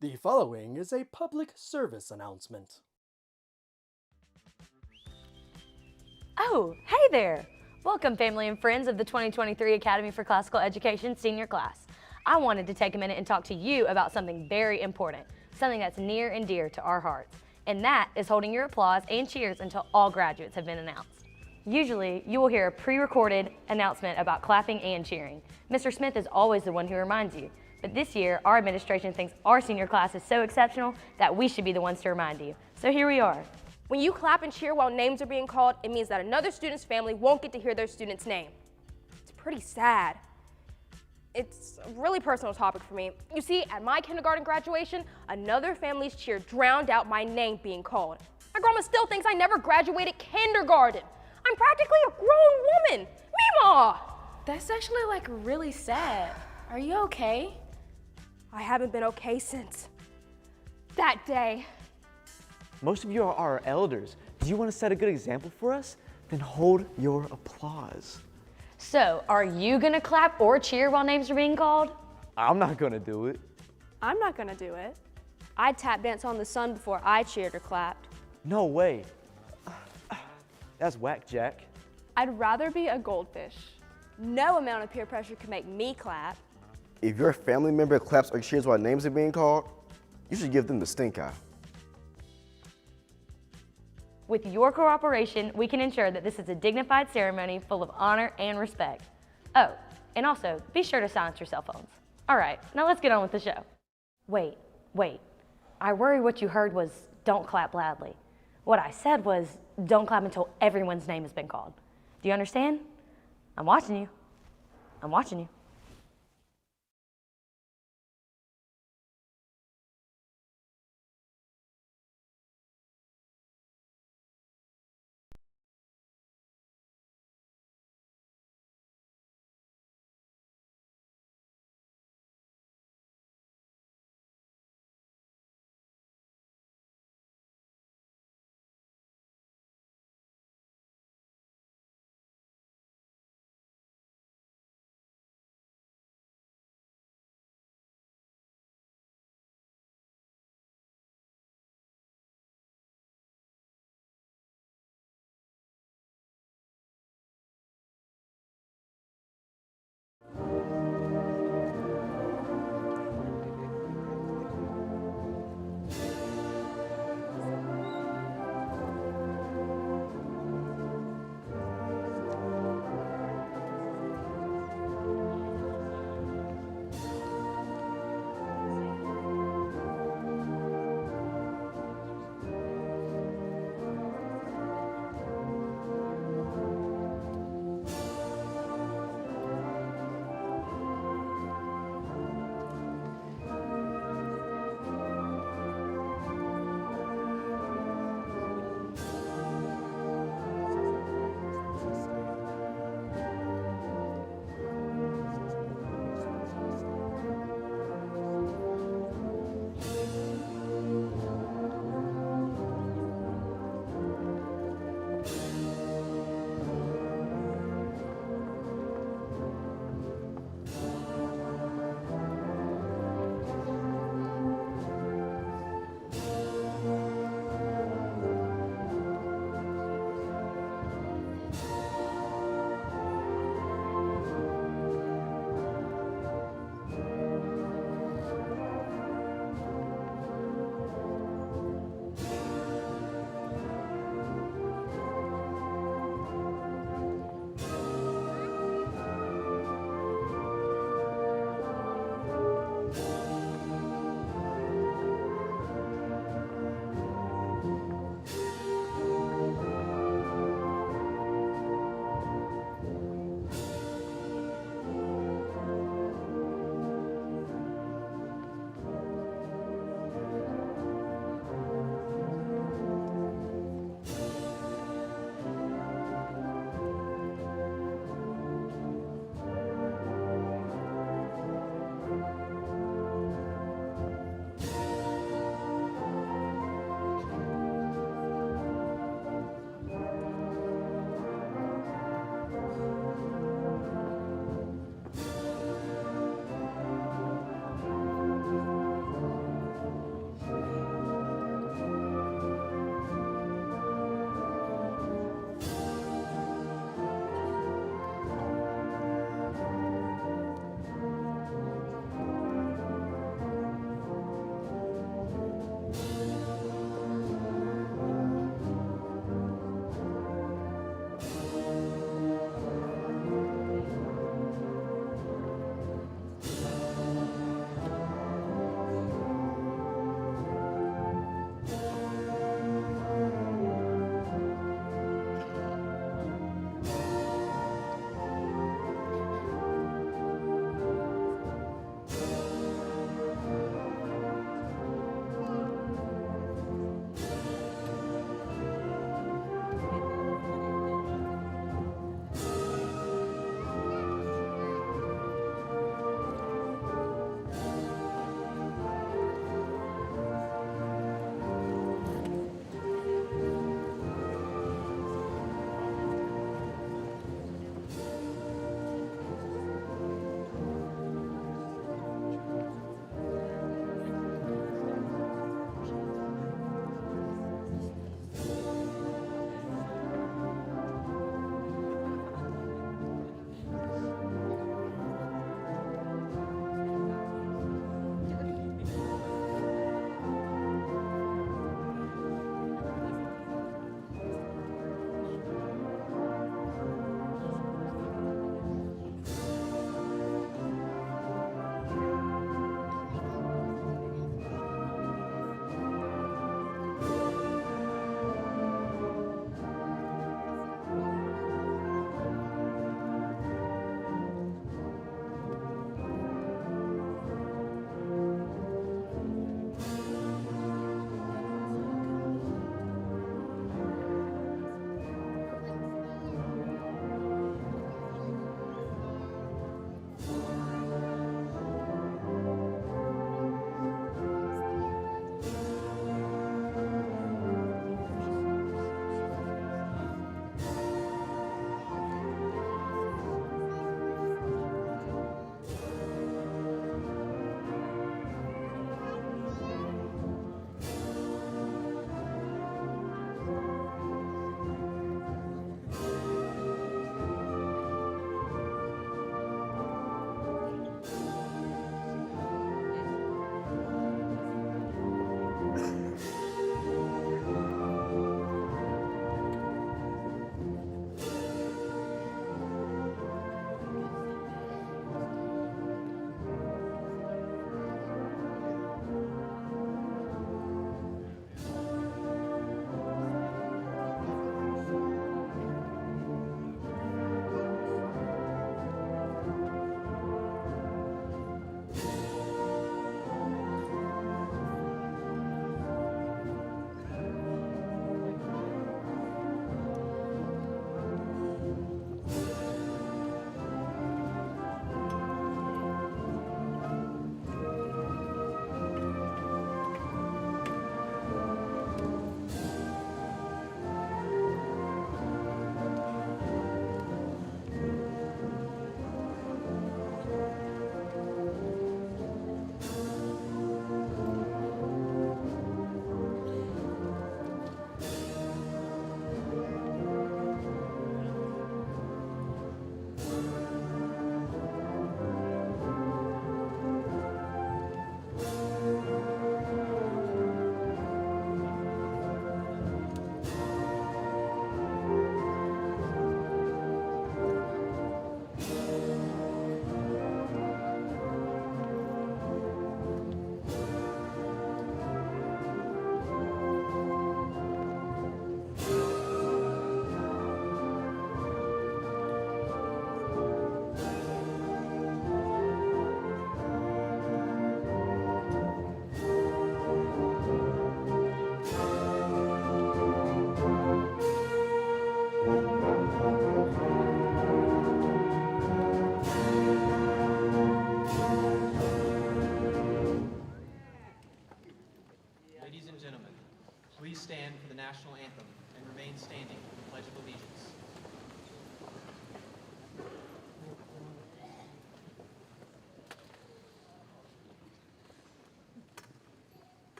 The following is a public service announcement. Oh, hey there! Welcome, family and friends of the 2023 Academy for Classical Education senior class. I wanted to take a minute and talk to you about something very important, something that's near and dear to our hearts, and that is holding your applause and cheers until all graduates have been announced. Usually, you will hear a pre-recorded announcement about clapping and cheering. Mr. Smith is always the one who reminds you, but this year, our administration thinks our senior class is so exceptional that we should be the ones to remind you. So here we are. When you clap and cheer while names are being called, it means that another student's family won't get to hear their student's name. It's pretty sad. It's a really personal topic for me. You see, at my kindergarten graduation, another family's cheer drowned out my name being called. My grandma still thinks I never graduated kindergarten. I'm practically a grown woman. Meemaw! That's actually really sad. Are you okay? I haven't been okay since that day. Most of you are our elders. Do you want to set a good example for us? Then hold your applause. So, are you gonna clap or cheer while names are being called? I'm not gonna do it. I'm not gonna do it. I'd tap dance on the sun before I cheered or clapped. No way. That's whack, Jack. I'd rather be a goldfish. No amount of peer pressure can make me clap. If your family member claps or cheers while names are being called, you should give them the stink eye. With your cooperation, we can ensure that this is a dignified ceremony full of honor and respect. Oh, and also, be sure to silence your cell phones. All right, now let's get on with the show. Wait. I worry what you heard was, don't clap loudly. What I said was, don't clap until everyone's name has been called. Do you understand? I'm watching you. I'm watching you.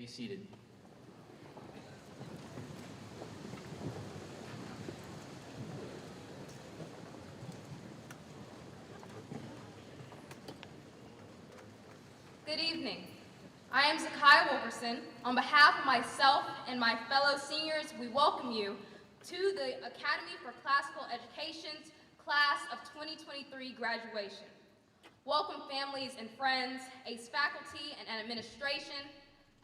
be seated. Good evening. I am Zakiah Wilkerson. On behalf of myself and my fellow seniors, we welcome you to the Academy for Classical Education's Class of 2023 graduation. Welcome families and friends, ACE faculty and administration,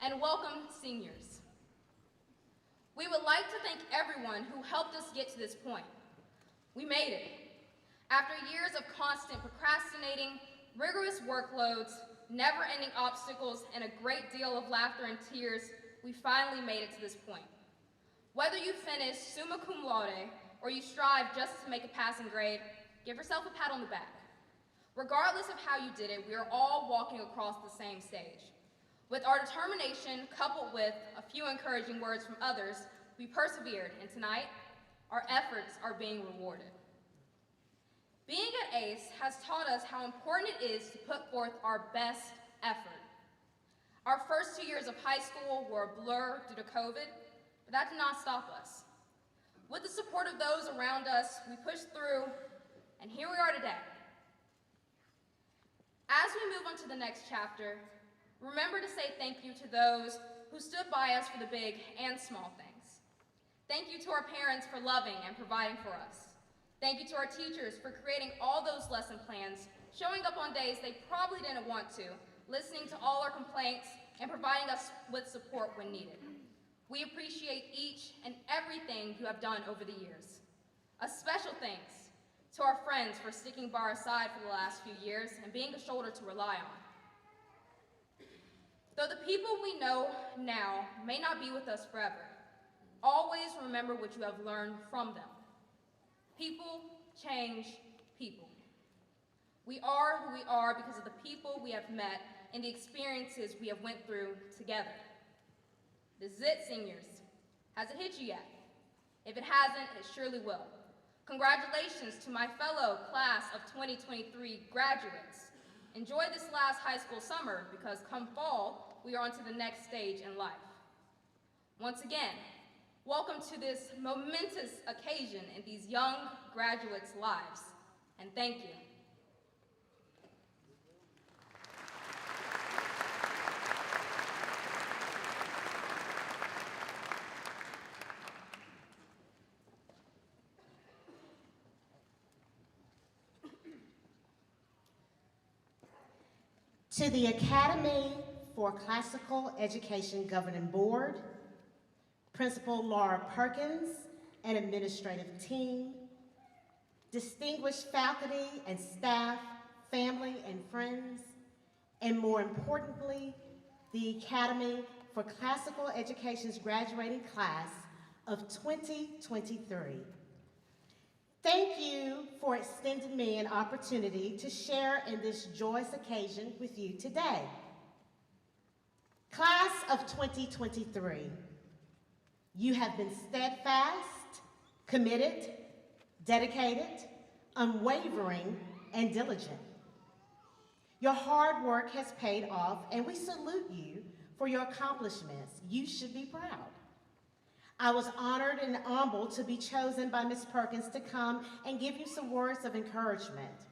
and welcome seniors. We would like to thank everyone who helped us get to this point. We made it. After years of constant procrastinating, rigorous workloads, never-ending obstacles, and a great deal of laughter and tears, we finally made it to this point. Whether you finished summa cum laude or you strive just to make a passing grade, give yourself a pat on the back. Regardless of how you did it, we are all walking across the same stage. With our determination coupled with a few encouraging words from others, we persevered, and tonight, our efforts are being rewarded. Being at ACE has taught us how important it is to put forth our best effort. Our first 2 years of high school were a blur due to COVID, but that did not stop us. With the support of those around us, we pushed through, and here we are today. As we move on to the next chapter, remember to say thank you to those who stood by us for the big and small things. Thank you to our parents for loving and providing for us. Thank you to our teachers for creating all those lesson plans, showing up on days they probably didn't want to, listening to all our complaints, and providing us with support when needed. We appreciate each and everything you have done over the years. A special thanks to our friends for sticking by our side for the last few years and being a shoulder to rely on. Though the people we know now may not be with us forever, always remember what you have learned from them. People change people. We are who we are because of the people we have met and the experiences we have went through together. This is it, seniors. Has it hit you yet? If it hasn't, it surely will. Congratulations to my fellow class of 2023 graduates. Enjoy this last high school summer because come fall, we are on to the next stage in life. Once again, welcome to this momentous occasion in these young graduates' lives, and thank you. To the Academy for Classical Education Governing Board, Principal Laura Perkins and administrative team, distinguished faculty and staff, family and friends, and more importantly, the Academy for Classical Education's graduating class of 2023. Thank you for extending me an opportunity to share in this joyous occasion with you today. Class of 2023, you have been steadfast, committed, dedicated, unwavering, and diligent. Your hard work has paid off, and we salute you for your accomplishments. You should be proud. I was honored and humbled to be chosen by Ms. Perkins to come and give you some words of encouragement.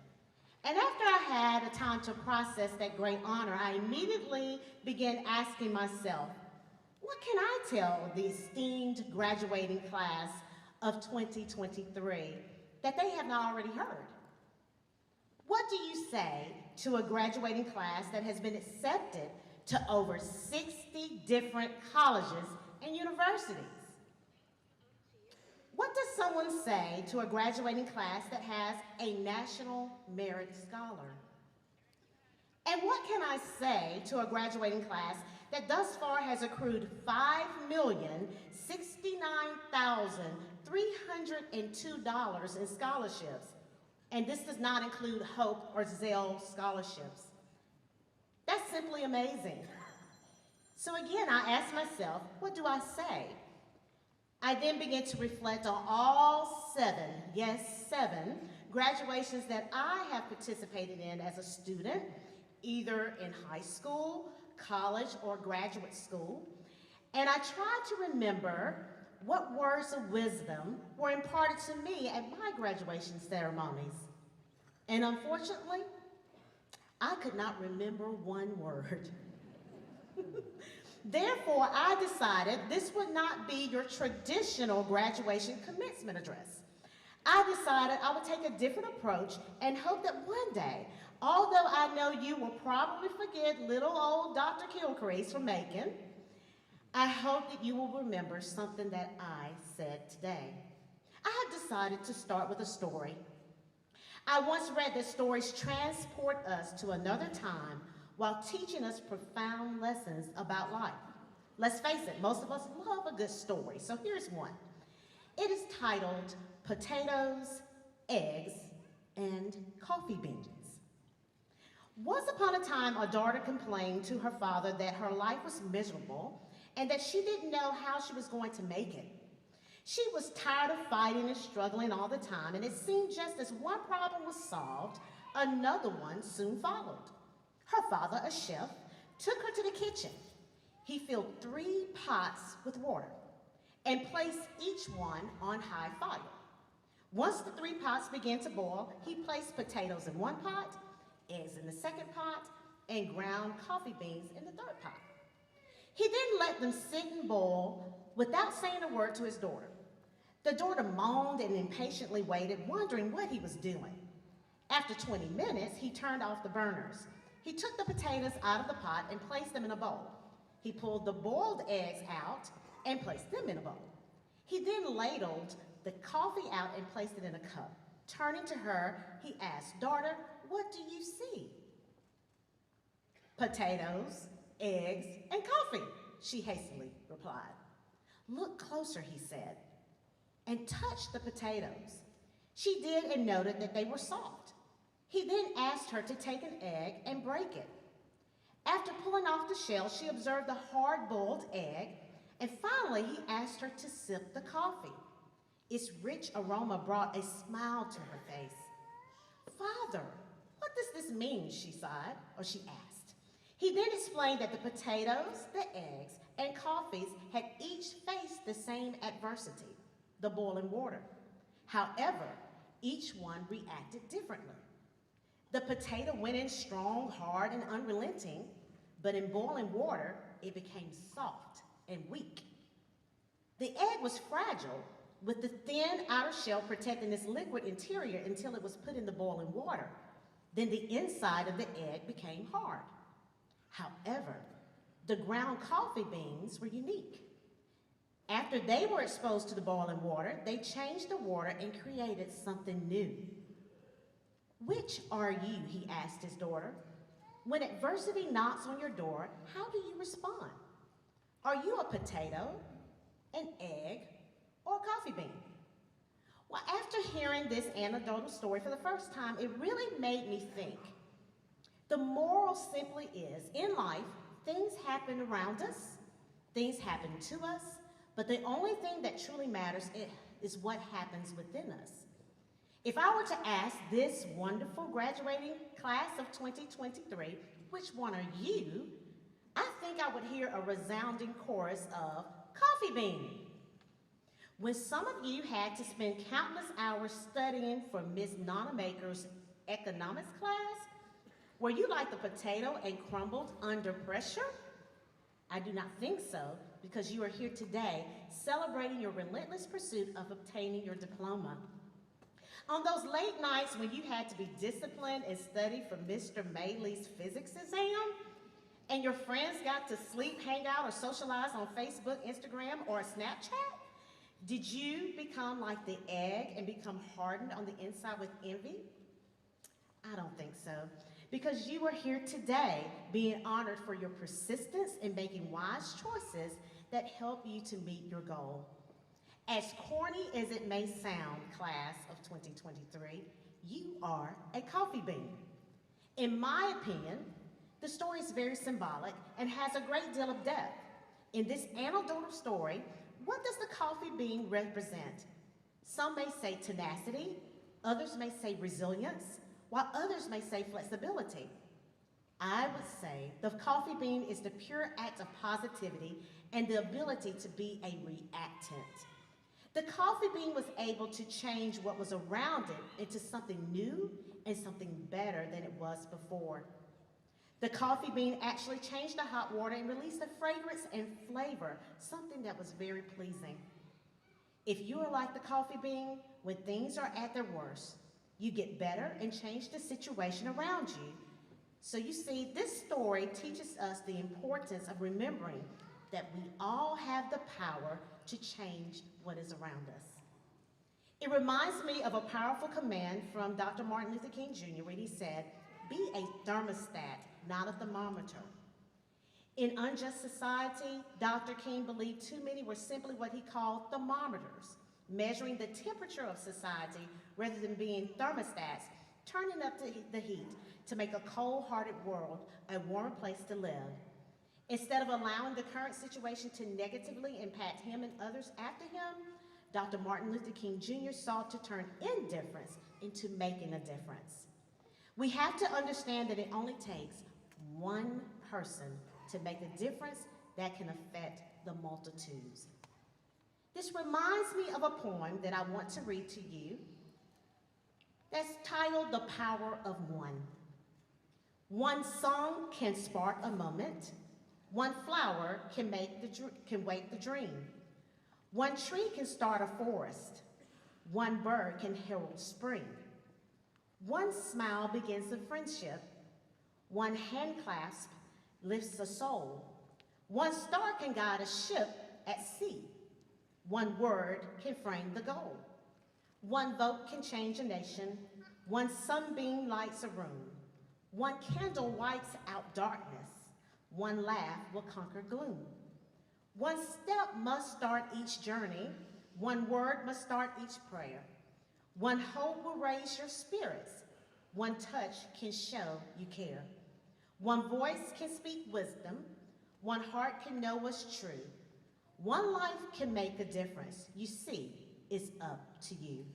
And after I had a time to process that great honor, I immediately began asking myself, what can I tell the esteemed graduating class of 2023 that they have not already heard? What do you say to a graduating class that has been accepted to over 60 different colleges and universities? What does someone say to a graduating class that has a National Merit Scholar? And what can I say to a graduating class that thus far has accrued $5,069,302 in scholarships? And this does not include Hope or Zell scholarships. That's simply amazing. So again, I asked myself, what do I say? I then began to reflect on all 7, yes, 7, graduations that I have participated in as a student, either in high school, college, or graduate school. and I tried to remember what words of wisdom were imparted to me at my graduation ceremonies. And unfortunately, I could not remember one word. Therefore, I decided this would not be your traditional graduation commencement address. I decided I would take a different approach and hope that one day, although I know you will probably forget little old Dr. Kilcrease from Macon, I hope that you will remember something that I said today. I have decided to start with a story. I once read that stories transport us to another time while teaching us profound lessons about life. Let's face it, most of us love a good story, so here's one. It is titled Potatoes, Eggs, and Coffee Beans. Once upon a time, a daughter complained to her father that her life was miserable and that she didn't know how she was going to make it. She was tired of fighting and struggling all the time, and it seemed just as one problem was solved, another one soon followed. Her father, a chef, took her to the kitchen. He filled 3 pots with water and placed each one on high fire. Once the 3 pots began to boil, he placed potatoes in one pot, eggs in the second pot, and ground coffee beans in the third pot. He then let them sit and boil without saying a word to his daughter. The daughter moaned and impatiently waited, wondering what he was doing. After 20 minutes, he turned off the burners. He took the potatoes out of the pot and placed them in a bowl. He pulled the boiled eggs out and placed them in a bowl. He then ladled the coffee out and placed it in a cup. Turning to her, he asked, "Daughter, what do you see?" "Potatoes, eggs, and coffee," she hastily replied. "Look closer," he said, and touched the potatoes. She did and noted that they were soft. He then asked her to take an egg and break it. After pulling off the shell, she observed the hard-boiled egg, and finally he asked her to sip the coffee. Its rich aroma brought a smile to her face. "Father, what does this mean?" she sighed, or she asked. He then explained that the potatoes, the eggs, and coffees had each faced the same adversity, the boiling water. However, each one reacted differently. The potato went in strong, hard, and unrelenting, but in boiling water, it became soft and weak. The egg was fragile, with the thin outer shell protecting its liquid interior until it was put in the boiling water. Then the inside of the egg became hard. However, the ground coffee beans were unique. After they were exposed to the boiling water, they changed the water and created something new. "Which are you?" he asked his daughter. "When adversity knocks on your door, how do you respond? Are you a potato, an egg, or a coffee bean?" Well, after hearing this anecdotal story for the first time, it really made me think. The moral simply is, in life, things happen around us, things happen to us, but the only thing that truly matters is what happens within us. If I were to ask this wonderful graduating class of 2023, which one are you? I think I would hear a resounding chorus of coffee bean. When some of you had to spend countless hours studying for Miss Nonamaker's economics class, were you like the potato and crumbled under pressure? I do not think so, because you are here today celebrating your relentless pursuit of obtaining your diploma. On those late nights when you had to be disciplined and study for Mr. Mayley's physics exam, and your friends got to sleep, hang out, or socialize on Facebook, Instagram, or Snapchat, did you become like the egg and become hardened on the inside with envy? I don't think so, because you are here today being honored for your persistence in making wise choices that help you to meet your goal. As corny as it may sound, class of 2023, you are a coffee bean. In my opinion, the story is very symbolic and has a great deal of depth. In this anecdotal story, what does the coffee bean represent? Some may say tenacity, others may say resilience, while others may say flexibility. I would say the coffee bean is the pure act of positivity and the ability to be a reactant. The coffee bean was able to change what was around it into something new and something better than it was before. The coffee bean actually changed the hot water and released a fragrance and flavor, something that was very pleasing. If you are like the coffee bean, when things are at their worst, you get better and change the situation around you. So you see, this story teaches us the importance of remembering that we all have the power to change what is around us. It reminds me of a powerful command from Dr. Martin Luther King Jr. when he said, "Be a thermostat, not a thermometer." In unjust society, Dr. King believed too many were simply what he called thermometers, measuring the temperature of society rather than being thermostats, turning up the heat to make a cold-hearted world a warmer place to live. Instead of allowing the current situation to negatively impact him and others after him, Dr. Martin Luther King Jr. sought to turn indifference into making a difference. We have to understand that it only takes one person to make a difference that can affect the multitudes. This reminds me of a poem that I want to read to you that's titled "The Power of One." One song can spark a moment. One flower can wake the dream. One tree can start a forest. One bird can herald spring. One smile begins a friendship. One hand clasp lifts a soul. One star can guide a ship at sea. One word can frame the goal. One vote can change a nation. One sunbeam lights a room. One candle wipes out darkness. One laugh will conquer gloom. One step must start each journey. One word must start each prayer. One hope will raise your spirits. One touch can show you care. One voice can speak wisdom. One heart can know what's true. One life can make a difference. You see, it's up to you.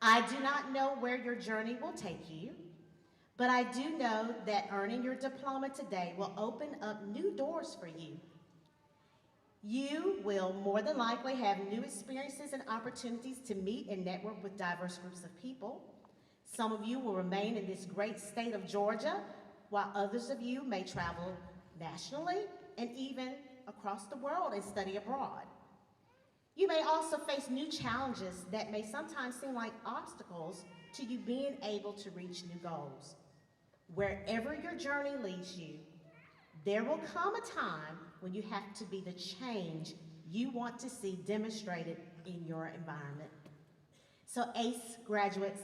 I do not know where your journey will take you, but I do know that earning your diploma today will open up new doors for you. You will more than likely have new experiences and opportunities to meet and network with diverse groups of people. Some of you will remain in this great state of Georgia, while others of you may travel nationally and even across the world and study abroad. You may also face new challenges that may sometimes seem like obstacles to you being able to reach new goals. Wherever your journey leads you, there will come a time when you have to be the change you want to see demonstrated in your environment. So ACE graduates,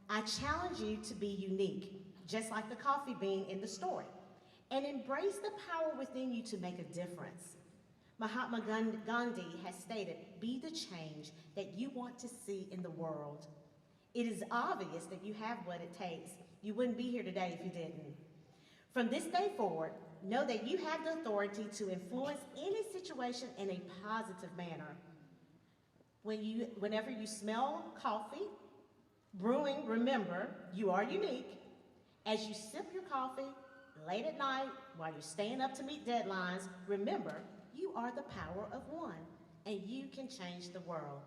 I challenge you to be unique, just like the coffee bean in the story, and embrace the power within you to make a difference. Mahatma Gandhi has stated, "Be the change that you want to see in the world." It is obvious that you have what it takes. You wouldn't be here today if you didn't. From this day forward, know that you have the authority to influence any situation in a positive manner. Whenever you smell coffee brewing, remember, you are unique. As you sip your coffee late at night while you're staying up to meet deadlines, remember, you are the power of one, and you can change the world.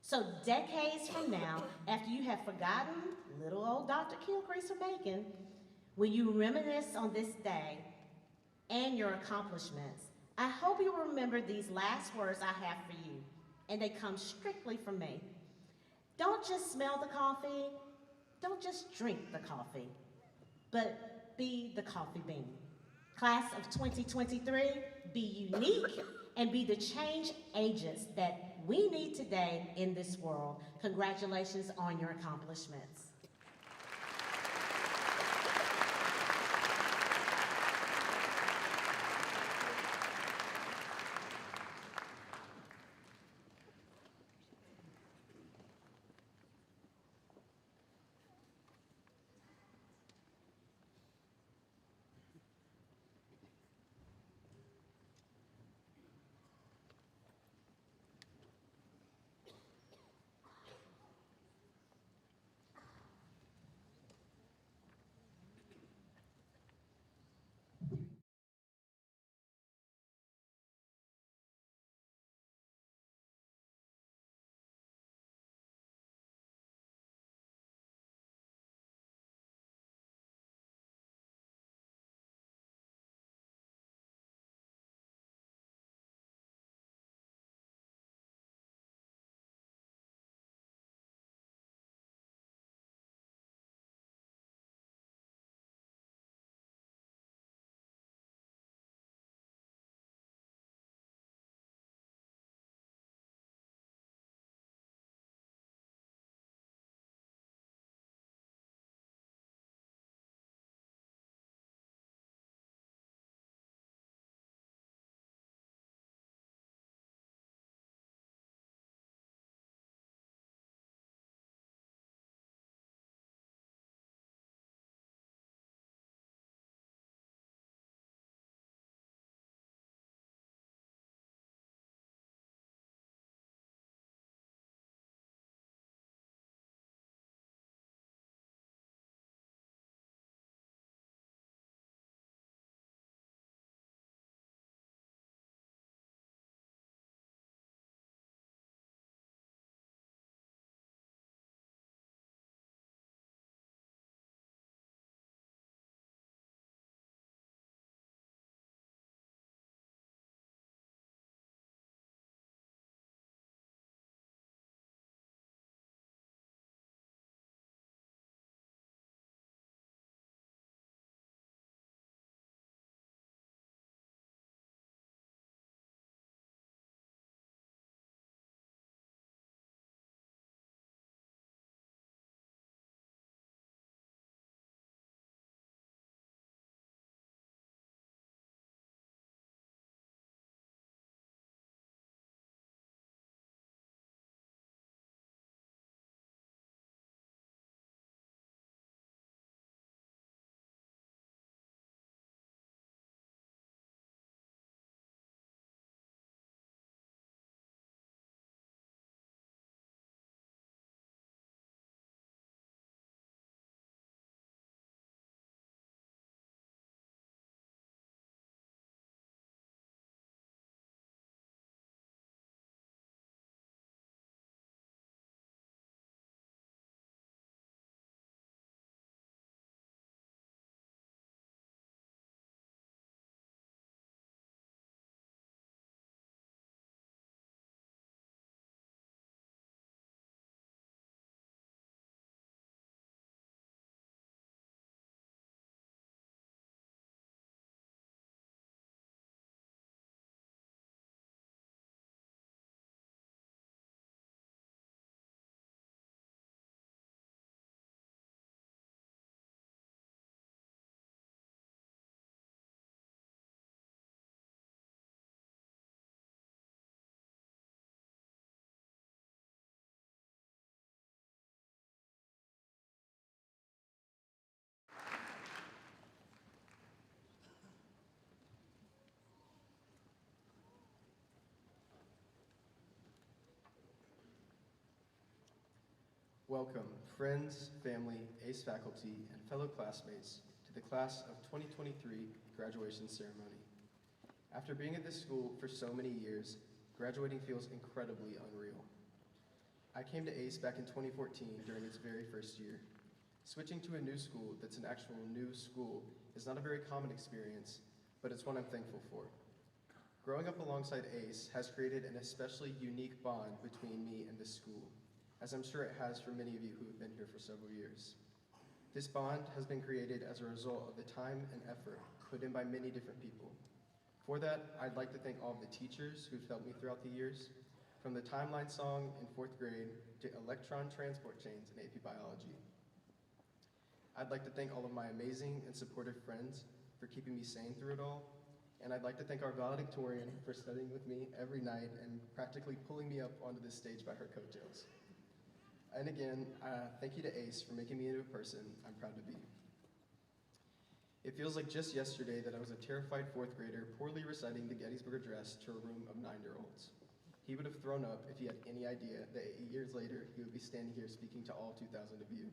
So decades from now, after you have forgotten little old Dr. Kilcrease from Macon, when you reminisce on this day and your accomplishments, I hope you will remember these last words I have for you, and they come strictly from me. Don't just smell the coffee, don't just drink the coffee, but be the coffee bean. Class of 2023, be unique and be the change agents that we need today in this world. Congratulations on your accomplishments. Welcome, friends, family, ACE faculty, and fellow classmates to the class of 2023 graduation ceremony. After being at this school for so many years, graduating feels incredibly unreal. I came to ACE back in 2014 during its very first year. Switching to a new school that's an actual new school is not a very common experience, but it's one I'm thankful for. Growing up alongside ACE has created an especially unique bond between me and this school, as I'm sure it has for many of you who have been here for several years. This bond has been created as a result of the time and effort put in by many different people. For that, I'd like to thank all of the teachers who've helped me throughout the years, from the timeline song in 4th grade to electron transport chains in AP Biology. I'd like to thank all of my amazing and supportive friends for keeping me sane through it all, and I'd like to thank our valedictorian for studying with me every night and practically pulling me up onto this stage by her coattails. And again, thank you to ACE for making me into a person I'm proud to be. It feels like just yesterday that I was a terrified 4th grader poorly reciting the Gettysburg Address to a room of 9-year-olds. He would have thrown up if he had any idea that 8 years later he would be standing here speaking to all 2,000 of you.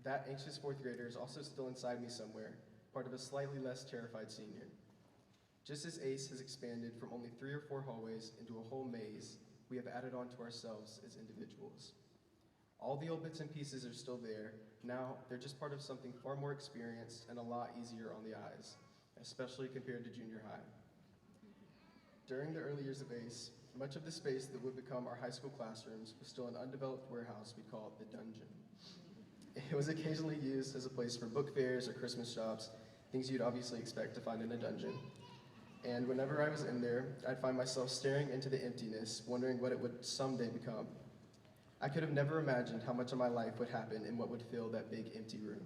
That anxious 4th grader is also still inside me somewhere, part of a slightly less terrified senior. Just as ACE has expanded from only 3 or 4 hallways into a whole maze, we have added on to ourselves as individuals. All the old bits and pieces are still there. Now they're just part of something far more experienced and a lot easier on the eyes, especially compared to junior high. During the early years of ACE, much of the space that would become our high school classrooms was still an undeveloped warehouse we called the dungeon. It was occasionally used as a place for book fairs or Christmas shops, things you'd obviously expect to find in a dungeon. And whenever I was in there, I'd find myself staring into the emptiness, wondering what it would someday become. I could have never imagined how much of my life would happen in what would fill that big empty room.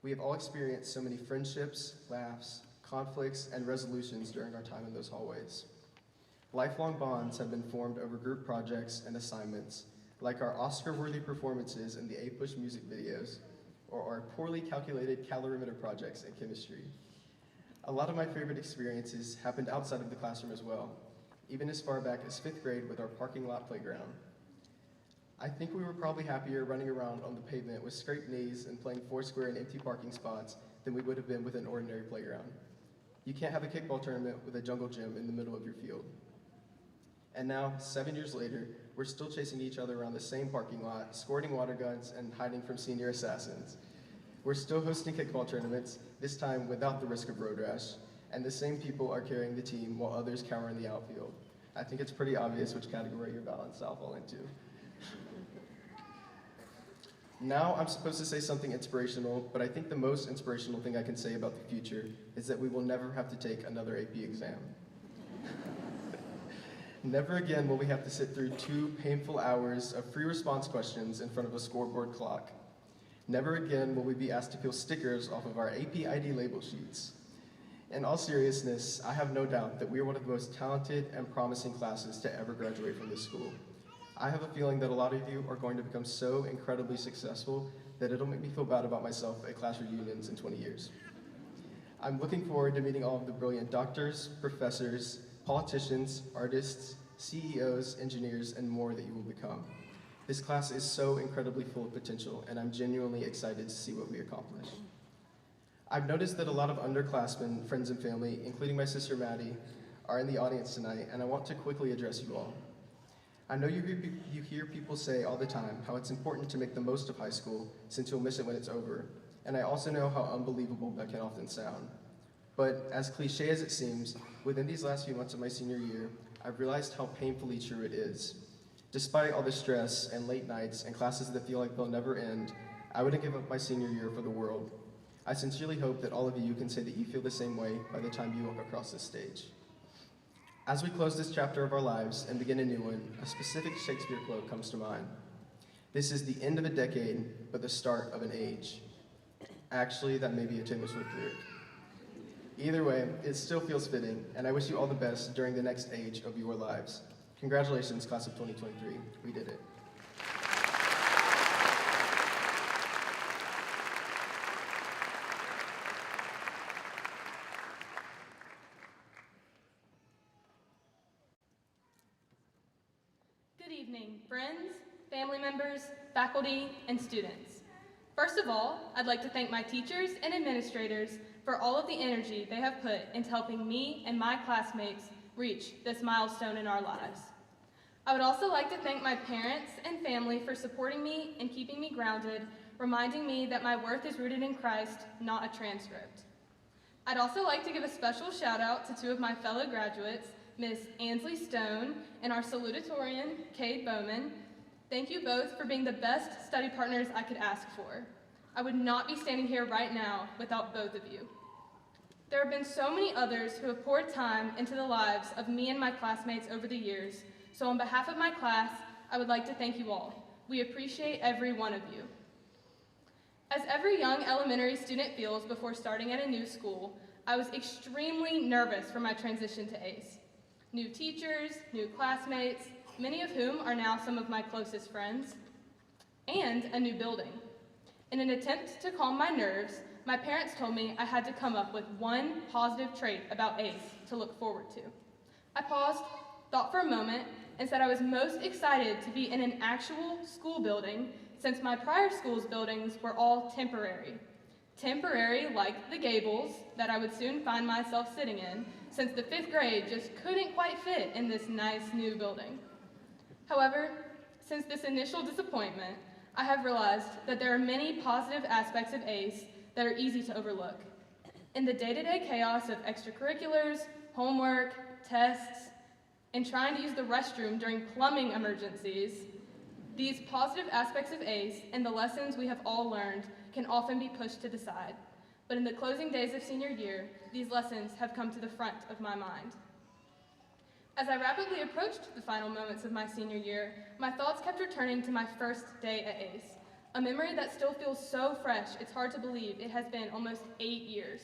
We have all experienced so many friendships, laughs, conflicts, and resolutions during our time in those hallways. Lifelong bonds have been formed over group projects and assignments, like our Oscar-worthy performances in the A-Push music videos, or our poorly calculated calorimeter projects in chemistry. A lot of my favorite experiences happened outside of the classroom as well, even as far back as 5th grade with our parking lot playground. I think we were probably happier running around on the pavement with scraped knees and playing foursquare in empty parking spots than we would have been with an ordinary playground. You can't have a kickball tournament with a jungle gym in the middle of your field. And now, 7 years later, we're still chasing each other around the same parking lot, squirting water guns, and hiding from senior assassins. We're still hosting kickball tournaments, this time without the risk of road rash, and the same people are carrying the team while others cower in the outfield. I think it's pretty obvious which category your balance style fall into. Now I'm supposed to say something inspirational, but I think the most inspirational thing I can say about the future is that we will never have to take another AP exam. Never again will we have to sit through 2 painful hours of free response questions in front of a scoreboard clock. Never again will we be asked to peel stickers off of our AP ID label sheets. In all seriousness, I have no doubt that we are one of the most talented and promising classes to ever graduate from this school. I have a feeling that a lot of you are going to become so incredibly successful that it'll make me feel bad about myself at class reunions in 20 years. I'm looking forward to meeting all of the brilliant doctors, professors, politicians, artists, CEOs, engineers, and more that you will become. This class is so incredibly full of potential, and I'm genuinely excited to see what we accomplish. I've noticed that a lot of underclassmen, friends and family, including my sister Maddie, are in the audience tonight, and I want to quickly address you all. I know you hear people say all the time how it's important to make the most of high school since you'll miss it when it's over, and I also know how unbelievable that can often sound. But as cliche as it seems, within these last few months of my senior year, I've realized how painfully true it is. Despite all the stress and late nights and classes that feel like they'll never end, I wouldn't give up my senior year for the world. I sincerely hope that all of you can say that you feel the same way by the time you walk across this stage. As we close this chapter of our lives and begin a new one, a specific Shakespeare quote comes to mind. This is the end of a decade, but the start of an age. Actually, that may be a Taylor Swift lyric. Either way, it still feels fitting, and I wish you all the best during the next age of your lives. Congratulations, class of 2023. We did it. Good evening, friends, family members, faculty, and students. First of all, I'd like to thank my teachers and administrators for all of the energy they have put into helping me and my classmates reach this milestone in our lives. I would also like to thank my parents and family for supporting me and keeping me grounded, reminding me that my worth is rooted in Christ, not a transcript. I'd also like to give a special shout out to two of my fellow graduates, Ms. Ansley Stone and our salutatorian, Cade Bowman. Thank you both for being the best study partners I could ask for. I would not be standing here right now without both of you. There have been so many others who have poured time into the lives of me and my classmates over the years, so on behalf of my class, I would like to thank you all. We appreciate every one of you. As every young elementary student feels before starting at a new school, I was extremely nervous for my transition to ACE. New teachers, new classmates, many of whom are now some of my closest friends, and a new building. In an attempt to calm my nerves, my parents told me I had to come up with one positive trait about ACE to look forward to. I paused, thought for a moment, and said I was most excited to be in an actual school building since my prior school's buildings were all temporary. Temporary like the gables that I would soon find myself sitting in, since the 5th grade just couldn't quite fit in this nice new building. However, since this initial disappointment, I have realized that there are many positive aspects of ACE that are easy to overlook. In the day-to-day chaos of extracurriculars, homework, tests, and trying to use the restroom during plumbing emergencies, these positive aspects of ACE and the lessons we have all learned can often be pushed to the side. But in the closing days of senior year, these lessons have come to the front of my mind. As I rapidly approached the final moments of my senior year, my thoughts kept returning to my first day at ACE, a memory that still feels so fresh it's hard to believe it has been almost 8 years.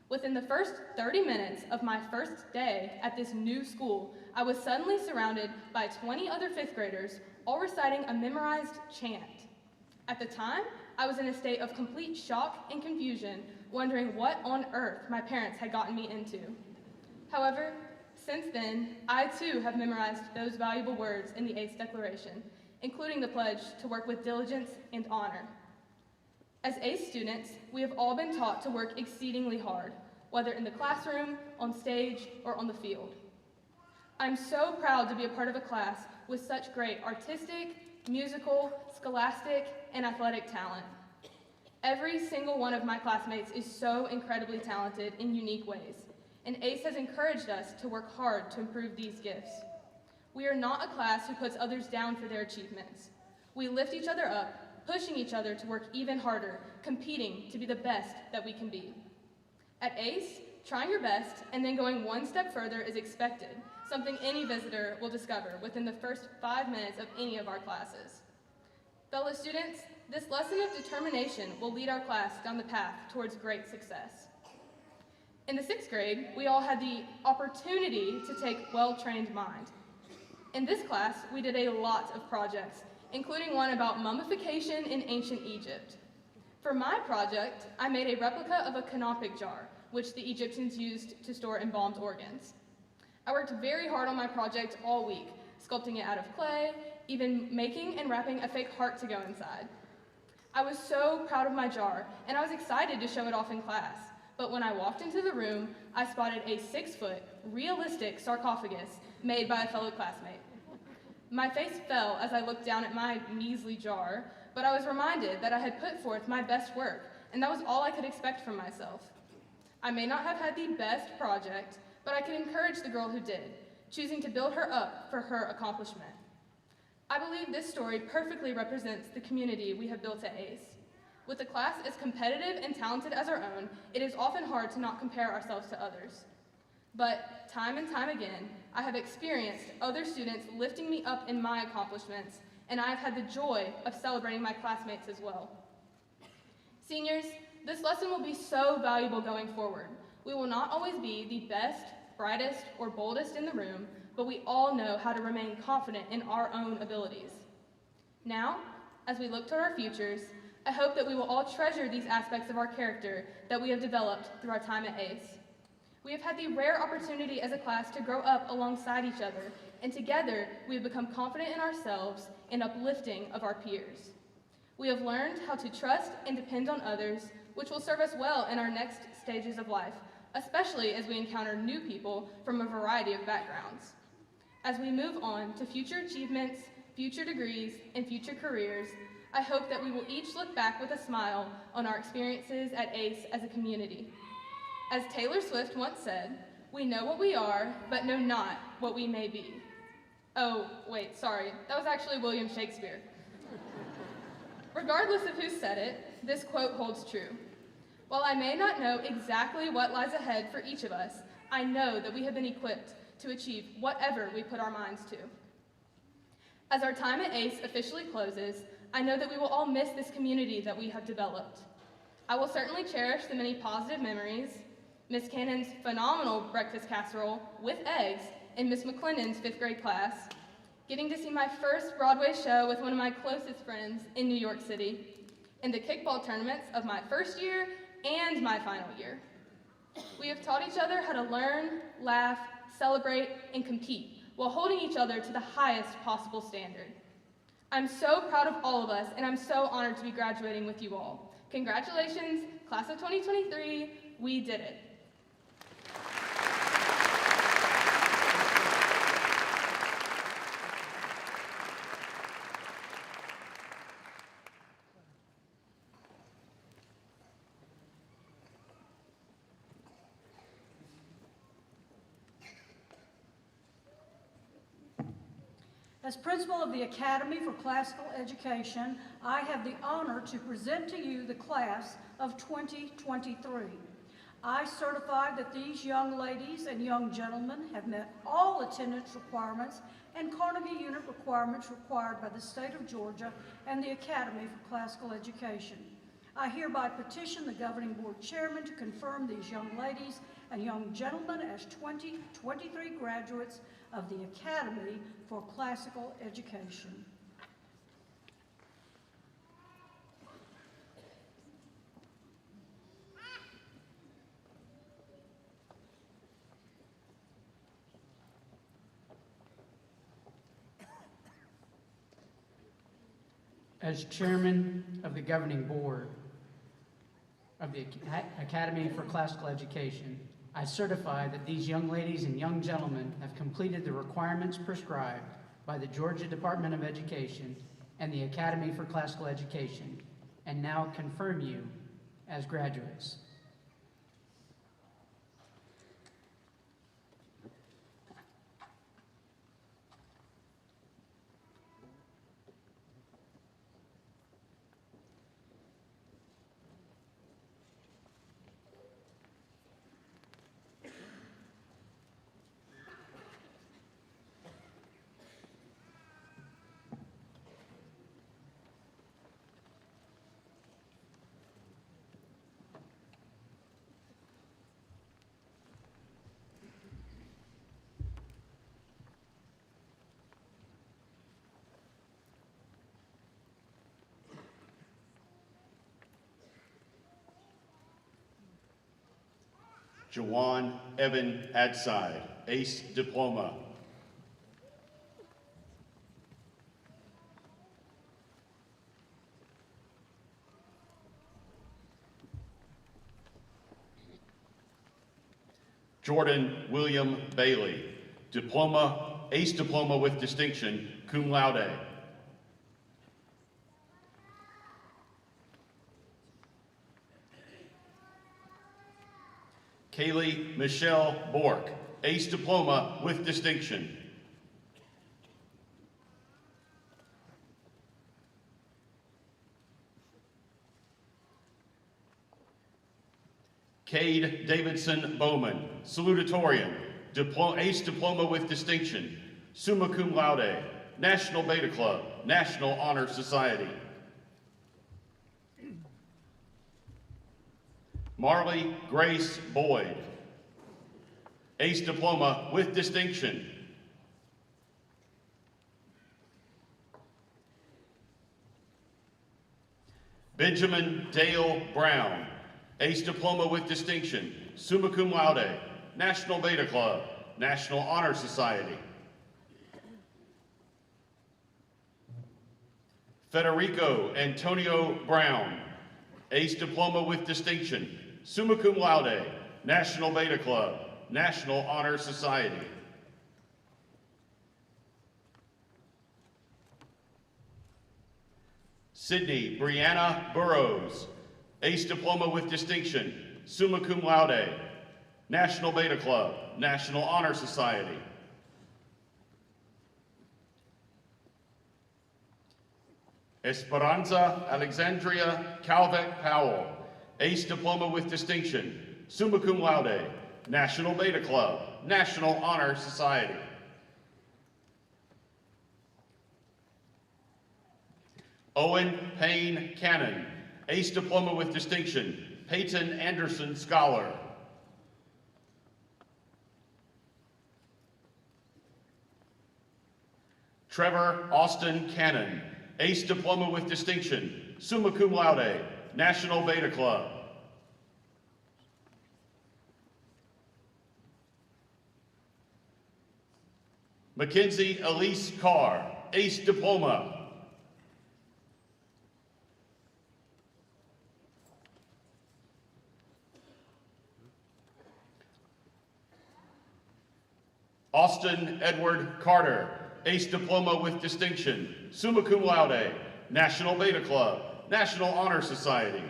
Within the first 30 minutes of my first day at this new school, I was suddenly surrounded by 20 other 5th graders, all reciting a memorized chant. At the time, I was in a state of complete shock and confusion, wondering what on earth my parents had gotten me into. However, since then, I too have memorized those valuable words in the ACE Declaration, including the pledge to work with diligence and honor. As ACE students, we have all been taught to work exceedingly hard, whether in the classroom, on stage, or on the field. I'm so proud to be a part of a class with such great artistic, musical, scholastic, and athletic talent. Every single one of my classmates is so incredibly talented in unique ways, and ACE has encouraged us to work hard to improve these gifts. We are not a class who puts others down for their achievements. We lift each other up, pushing each other to work even harder, competing to be the best that we can be. At ACE, trying your best and then going one step further is expected, something any visitor will discover within the first 5 minutes of any of our classes. Fellow students, this lesson of determination will lead our class down the path towards great success. In the 6th grade, we all had the opportunity to take well-trained mind. In this class, we did a lot of projects, including one about mummification in ancient Egypt. For my project, I made a replica of a canopic jar, which the Egyptians used to store embalmed organs. I worked very hard on my project all week, sculpting it out of clay, even making and wrapping a fake heart to go inside. I was so proud of my jar, and I was excited to show it off in class. But when I walked into the room, I spotted a 6-foot, realistic sarcophagus made by a fellow classmate. My face fell as I looked down at my measly jar, but I was reminded that I had put forth my best work, and that was all I could expect from myself. I may not have had the best project, but I could encourage the girl who did, choosing to build her up for her accomplishment. I believe this story perfectly represents the community we have built at ACE. With a class as competitive and talented as our own, it is often hard to not compare ourselves to others. But time and time again, I have experienced other students lifting me up in my accomplishments, and I have had the joy of celebrating my classmates as well. Seniors, this lesson will be so valuable going forward. We will not always be the best, brightest, or boldest in the room, but we all know how to remain confident in our own abilities. Now, as we look toward our futures, I hope that we will all treasure these aspects of our character that we have developed through our time at ACE. We have had the rare opportunity as a class to grow up alongside each other, and together we have become confident in ourselves and uplifting of our peers. We have learned how to trust and depend on others, which will serve us well in our next stages of life, especially as we encounter new people from a variety of backgrounds. As we move on to future achievements, future degrees, and future careers, I hope that we will each look back with a smile on our experiences at ACE as a community. As Taylor Swift once said, "We know what we are, but know not what we may be." Oh, wait, sorry, that was actually William Shakespeare. Regardless of who said it, this quote holds true. While I may not know exactly what lies ahead for each of us, I know that we have been equipped to achieve whatever we put our minds to. As our time at ACE officially closes, I know that we will all miss this community that we have developed. I will certainly cherish the many positive memories, Miss Cannon's phenomenal breakfast casserole with eggs in Miss McClendon's 5th grade class, getting to see my first Broadway show with one of my closest friends in New York City, and the kickball tournaments of my first year and my final year. We have taught each other how to learn, laugh, celebrate, and compete while holding each other to the highest possible standard. I'm so proud of all of us, and I'm so honored to be graduating with you all. Congratulations, class of 2023, we did it. As principal of the Academy for Classical Education, I have the honor to present to you the class of 2023. I certify that these young ladies and young gentlemen have met all attendance requirements and Carnegie Unit requirements required by the state of Georgia and the Academy for Classical Education. I hereby petition the Governing Board Chairman to confirm these young ladies and young gentlemen as 2023 graduates of the Academy for Classical Education. As chairman of the governing board of the Academy for Classical Education, I certify that these young ladies and young gentlemen have completed the requirements prescribed by the Georgia Department of Education and the Academy for Classical Education, and now confirm you as graduates. Jawan Evan Adside, ACE Diploma. Jordan William Bailey, Diploma, ACE Diploma with Distinction, cum laude. Kaylee Michelle Bork, ACE Diploma with Distinction. Cade Davidson Bowman, Salutatorian, ACE Diploma with Distinction, summa cum laude, National Beta Club, National Honor Society. Marley Grace Boyd, ACE Diploma with Distinction. Benjamin Dale Brown, ACE Diploma with Distinction, summa cum laude, National Beta Club, National Honor Society. Federico Antonio Brown, Ace Diploma with Distinction, summa cum laude, National Beta Club, National Honor Society. Sydney Brianna Burrows, Ace Diploma with Distinction, summa cum laude, National Beta Club, National Honor Society. Esperanza Alexandria Calvec Powell, Ace Diploma with Distinction, summa cum laude, National Beta Club, National Honor Society. Owen Payne Cannon, Ace Diploma with Distinction, Peyton Anderson Scholar. Trevor Austin Cannon, Ace Diploma with Distinction, summa cum laude, National Beta Club. Mackenzie Elise Carr, Ace Diploma. Austin Edward Carter, Ace Diploma with Distinction, summa cum laude, National Beta Club, National Honor Society.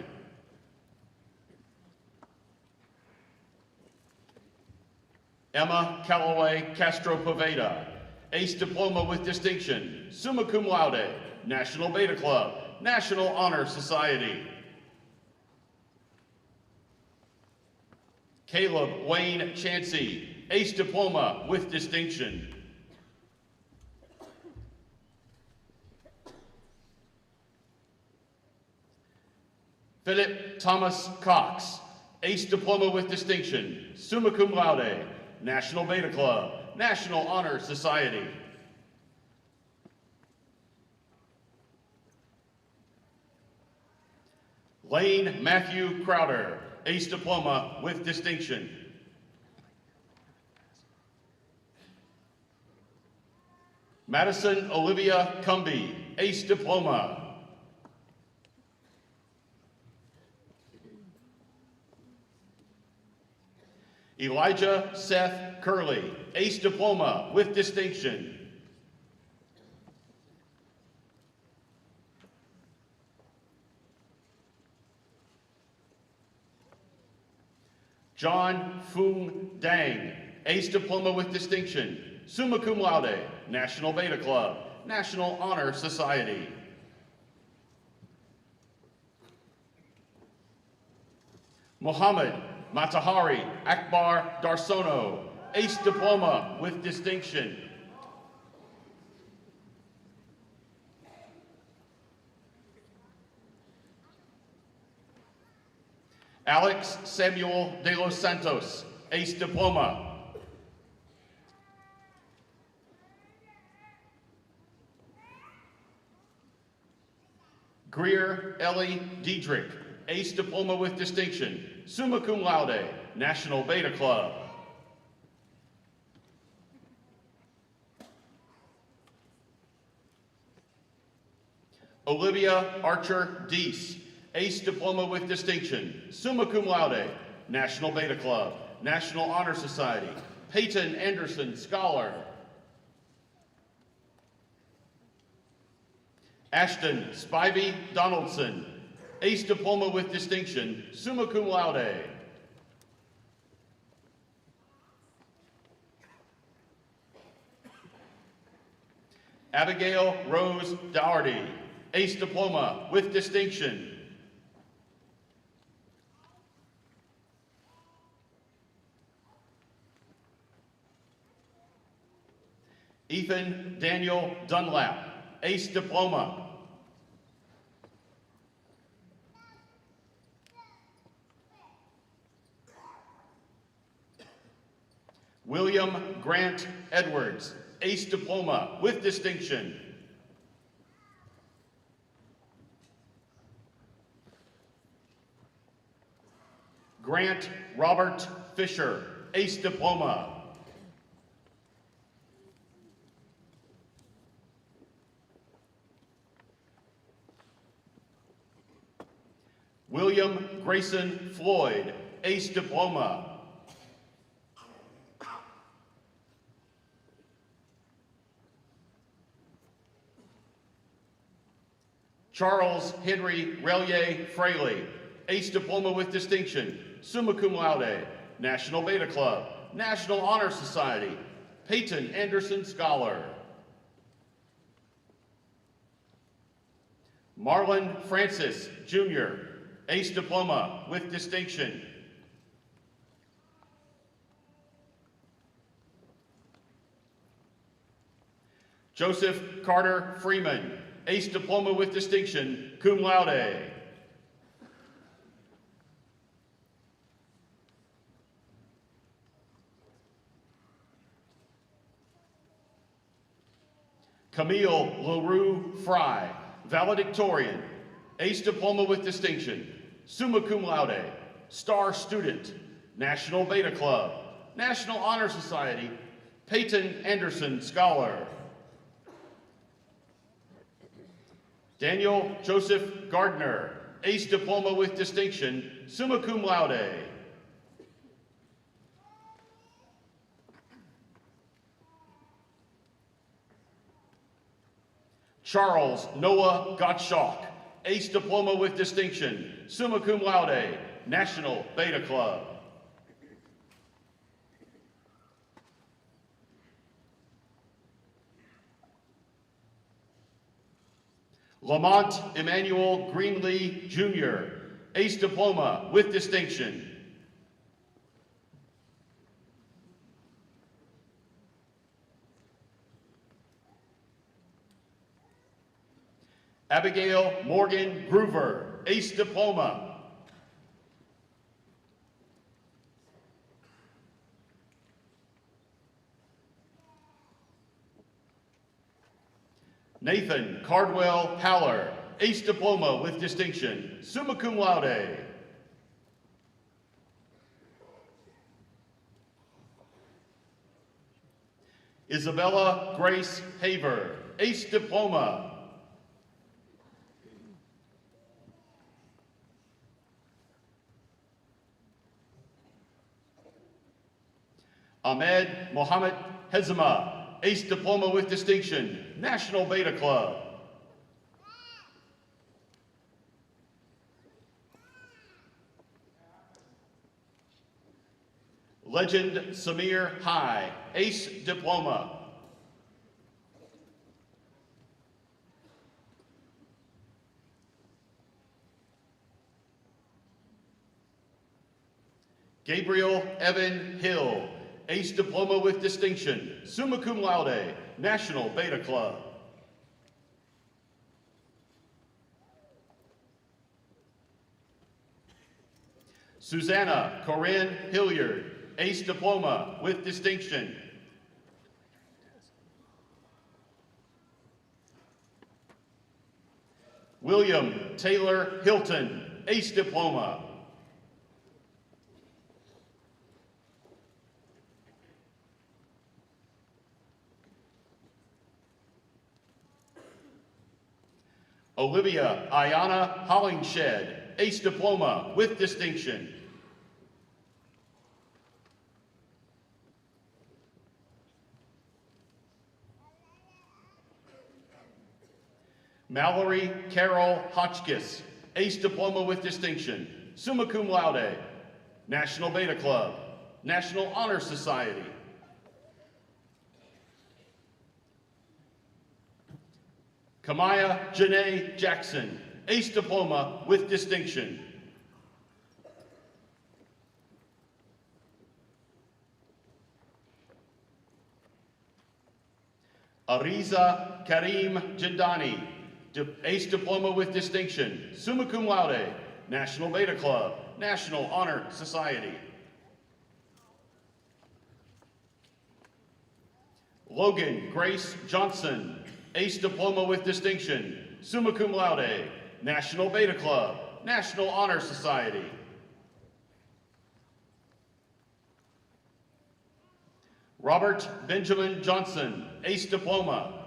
Emma Callaway Castro Poveda, Ace Diploma with Distinction, summa cum laude, National Beta Club, National Honor Society. Caleb Wayne Chansey, Ace Diploma with Distinction. Philip Thomas Cox, Ace Diploma with Distinction, summa cum laude, National Beta Club, National Honor Society. Lane Matthew Crowder, Ace Diploma with Distinction. Madison Olivia Cumby, Ace Diploma. Elijah Seth Curley, Ace Diploma with Distinction. John Foong Dang, Ace Diploma with Distinction, summa cum laude, National Beta Club, National Honor Society. Muhammad Matahari Akbar Darsono, Ace Diploma with Distinction. Alex Samuel de los Santos, Ace Diploma. Greer Ellie Diedrich, Ace Diploma with Distinction, summa cum laude, National Beta Club. Olivia Archer Deese, Ace Diploma with Distinction, summa cum laude, National Beta Club, National Honor Society. Peyton Anderson Scholar. Ashton Spivey Donaldson, Ace Diploma with Distinction, summa cum laude. Abigail Rose Dougherty, Ace Diploma with Distinction. Ethan Daniel Dunlap, Ace Diploma. William Grant Edwards, Ace Diploma with Distinction. Grant Robert Fisher, Ace Diploma. William Grayson Floyd, Ace Diploma. Charles Henry Relier Fraley, Ace Diploma with Distinction, Summa Cum Laude, National Beta Club, National Honor Society, Peyton Anderson Scholar. Marlon Francis, Jr., Ace Diploma with Distinction. Joseph Carter Freeman, Ace Diploma with Distinction, Cum Laude. Camille LaRue Fry, Valedictorian, Ace Diploma with Distinction, Summa Cum Laude, Star Student, National Beta Club, National Honor Society, Peyton Anderson Scholar. Daniel Joseph Gardner, Ace Diploma with Distinction, Summa Cum Laude. Charles Noah Gottschalk, Ace Diploma with Distinction, Summa Cum Laude, National Beta Club. Lamont Emmanuel Greenlee, Jr., Ace Diploma with Distinction. Abigail Morgan Groover, Ace Diploma. Nathan Cardwell Haller, Ace Diploma with Distinction, Summa Cum Laude. Isabella Grace Haver, Ace Diploma. Ahmed Mohammed Hezema, Ace Diploma with Distinction, National Beta Club. Legend Samir High, Ace Diploma. Gabriel Evan Hill, Ace Diploma with Distinction, Summa Cum Laude, National Beta Club. Susanna Corinne Hilliard, Ace Diploma with Distinction. William Taylor Hilton, Ace Diploma. Olivia Ayana Hollingshed, Ace Diploma with Distinction. Mallory Carol Hotchkiss, Ace Diploma with Distinction, Summa Cum Laude, National Beta Club, National Honor Society. Kamaya Janae Jackson, Ace Diploma with Distinction. Ariza Karim Jindani, Ace Diploma with Distinction, Summa Cum Laude, National Beta Club, National Honor Society. Logan Grace Johnson, Ace Diploma with Distinction, Summa Cum Laude, National Beta Club, National Honor Society. Robert Benjamin Johnson, Ace Diploma.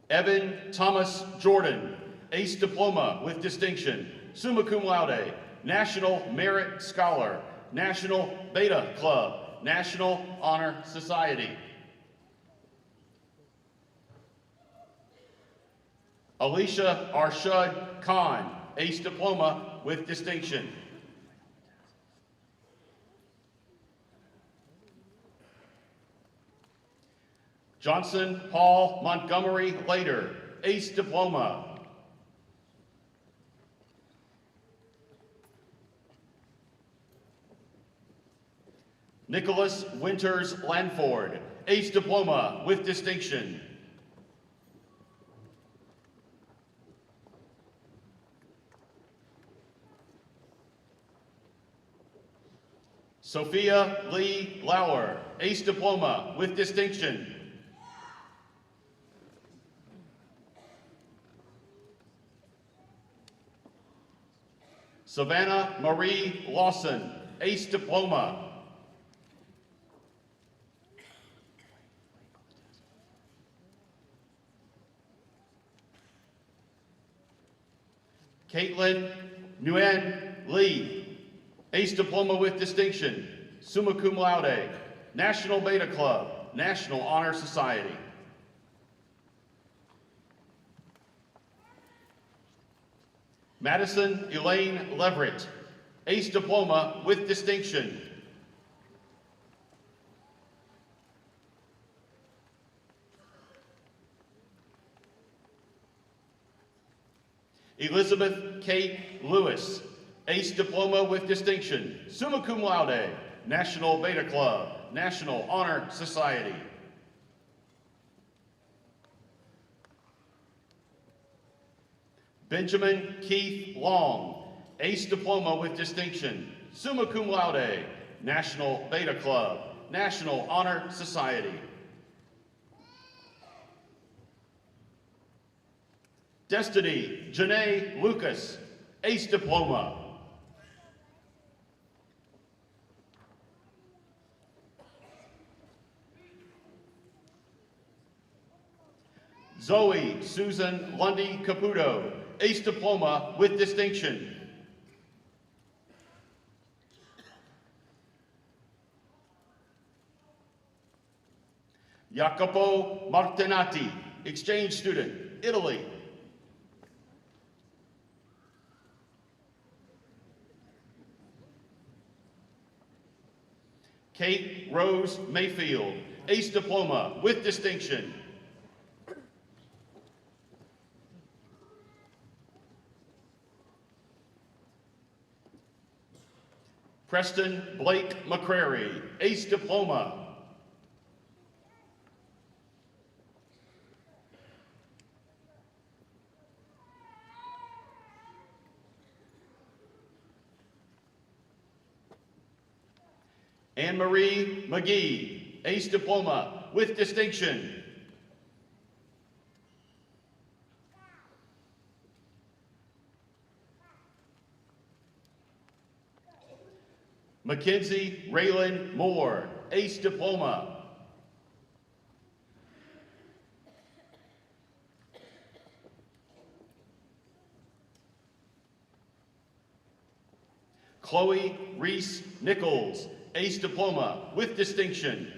Evan Thomas Jordan, Ace Diploma with distinction, summa cum laude, National Merit Scholar, National Beta Club, National Honor Society. Alicia Arshad Khan, Ace Diploma with distinction. Johnson Paul Montgomery Lader, Ace Diploma. Nicholas Winters Lanford, Ace Diploma with distinction. Sophia Lee Lauer, Ace Diploma with distinction. Savannah Marie Lawson, Ace Diploma. Caitlin Nguyen Lee, Ace Diploma with distinction, summa cum laude, National Beta Club, National Honor Society. Madison Elaine Leverett, Ace Diploma with distinction. Elizabeth Kate Lewis, Ace Diploma with distinction, summa cum laude, National Beta Club, National Honor Society. Benjamin Keith Long, Ace Diploma with distinction, summa cum laude, National Beta Club, National Honor Society. Destiny Janae Lucas, Ace Diploma. Zoe Susan Lundy Caputo, Ace Diploma with distinction. Jacopo Martinati, exchange student, Italy. Kate Rose Mayfield, Ace Diploma with distinction. Preston Blake McCrary, Ace Diploma. Anne-Marie McGee, Ace Diploma with distinction. Mackenzie Raylan Moore, Ace Diploma. Chloe Reese Nichols, Ace Diploma with distinction.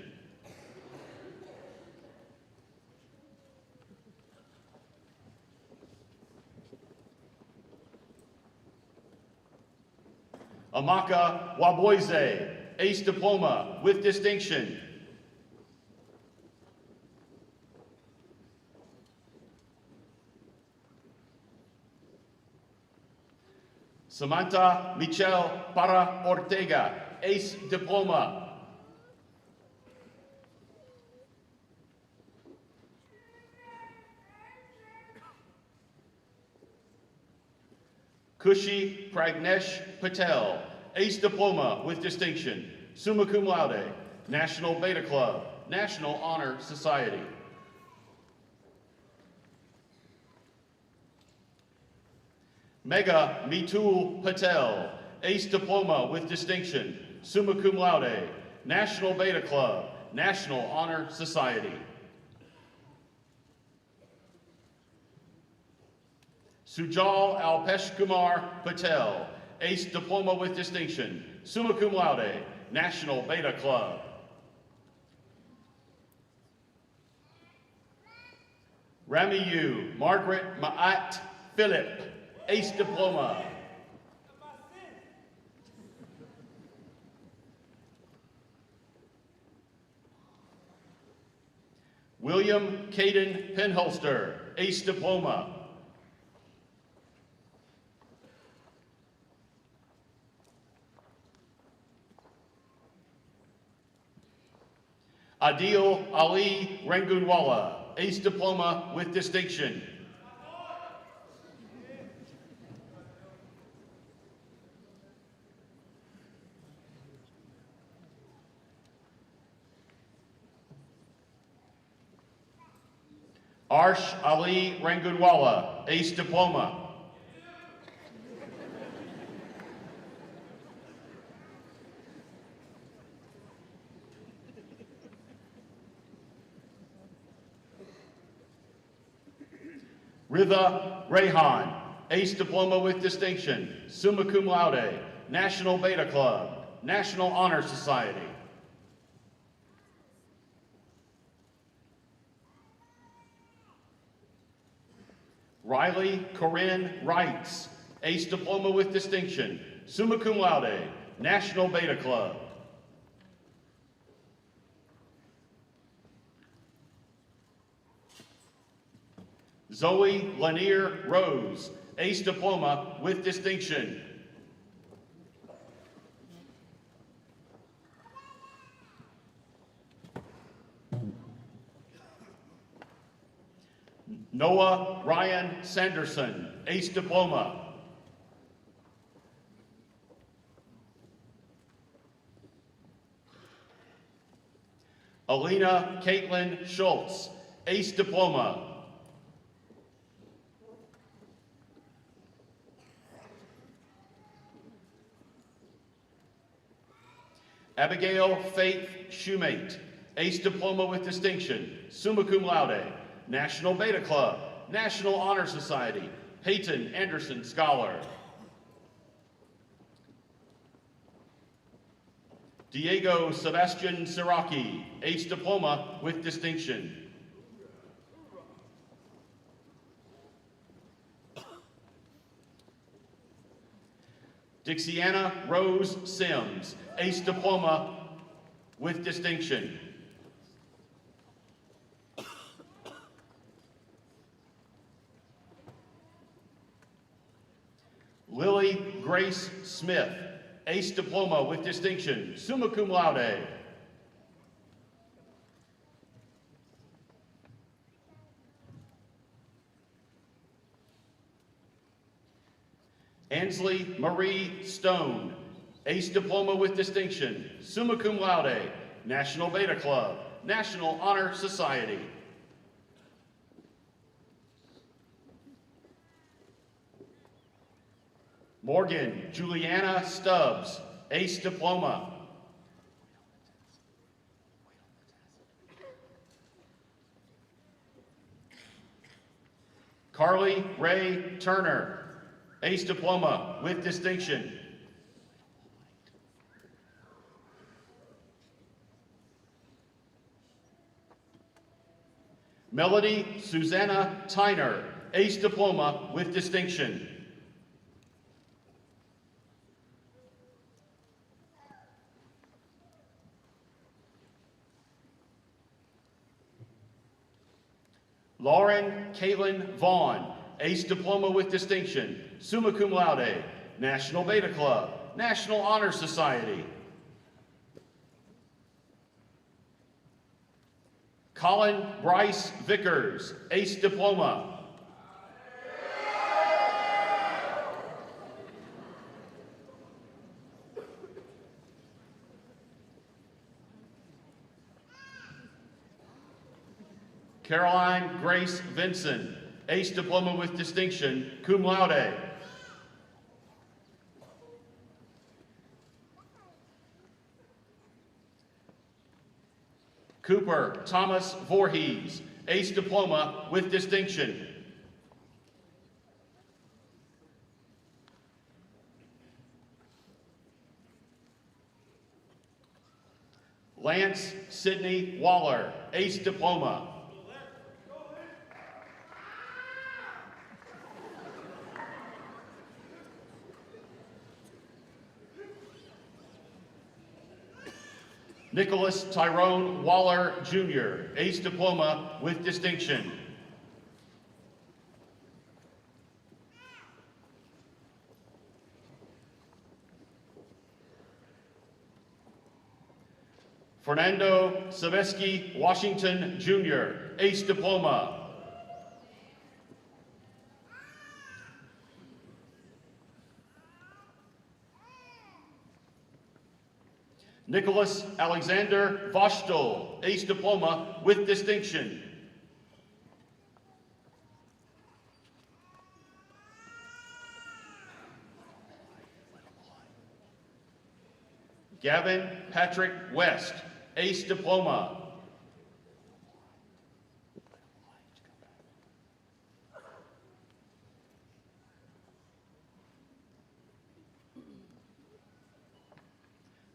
Amaka Waboise, Ace Diploma with distinction. Samantha Michelle Para Ortega, Ace Diploma. Kushi Pragnesh Patel, Ace Diploma with distinction, summa cum laude, National Beta Club, National Honor Society. Megha Mitul Patel, Ace Diploma with Distinction, summa cum laude, National Beta Club, National Honor Society. Sujal Alpesh Kumar Patel, Ace Diploma with Distinction, summa cum laude, National Beta Club. Ramiyu Margaret Ma'at Philip, Ace Diploma. William Caden Penholster, Ace Diploma. Adil Ali Rangunwala, Ace Diploma with Distinction. Arsh Ali Rangunwala, Ace Diploma. Ritha Rehan, Ace Diploma with Distinction, summa cum laude, National Beta Club, National Honor Society. Riley Corinne Wrights, Ace Diploma with Distinction, summa cum laude, National Beta Club. Zoe Lanier Rose, Ace Diploma with Distinction. Noah Ryan Sanderson, Ace Diploma. Alina Caitlin Schultz, Ace Diploma. Abigail Faith Shoemate, Ace Diploma with Distinction, summa cum laude, National Beta Club, National Honor Society, Peyton Anderson Scholar. Diego Sebastian Siraki, Ace Diploma with Distinction. Dixiana Rose Sims, Ace Diploma with Distinction. Lily Grace Smith, Ace Diploma with Distinction, summa cum laude. Ansley Marie Stone, Ace Diploma with Distinction, summa cum laude, National Beta Club, National Honor Society. Morgan Juliana Stubbs, Ace Diploma. Carly Ray Turner, Ace Diploma with Distinction. Melody Susanna Tyner, Ace Diploma with Distinction. Lauren Caitlin Vaughn, Ace Diploma with Distinction, summa cum laude, National Beta Club, National Honor Society. Colin Bryce Vickers, Ace Diploma. Caroline Grace Vinson, Ace Diploma with Distinction, cum laude. Cooper Thomas Voorhees, Ace Diploma with distinction. Lance Sidney Waller, Ace Diploma. Nicholas Tyrone Waller, Jr., Ace Diploma with distinction. Fernando Sabeski Washington, Jr., Ace Diploma. Nicholas Alexander Voshtel, Ace Diploma with distinction. Gavin Patrick West, Ace Diploma.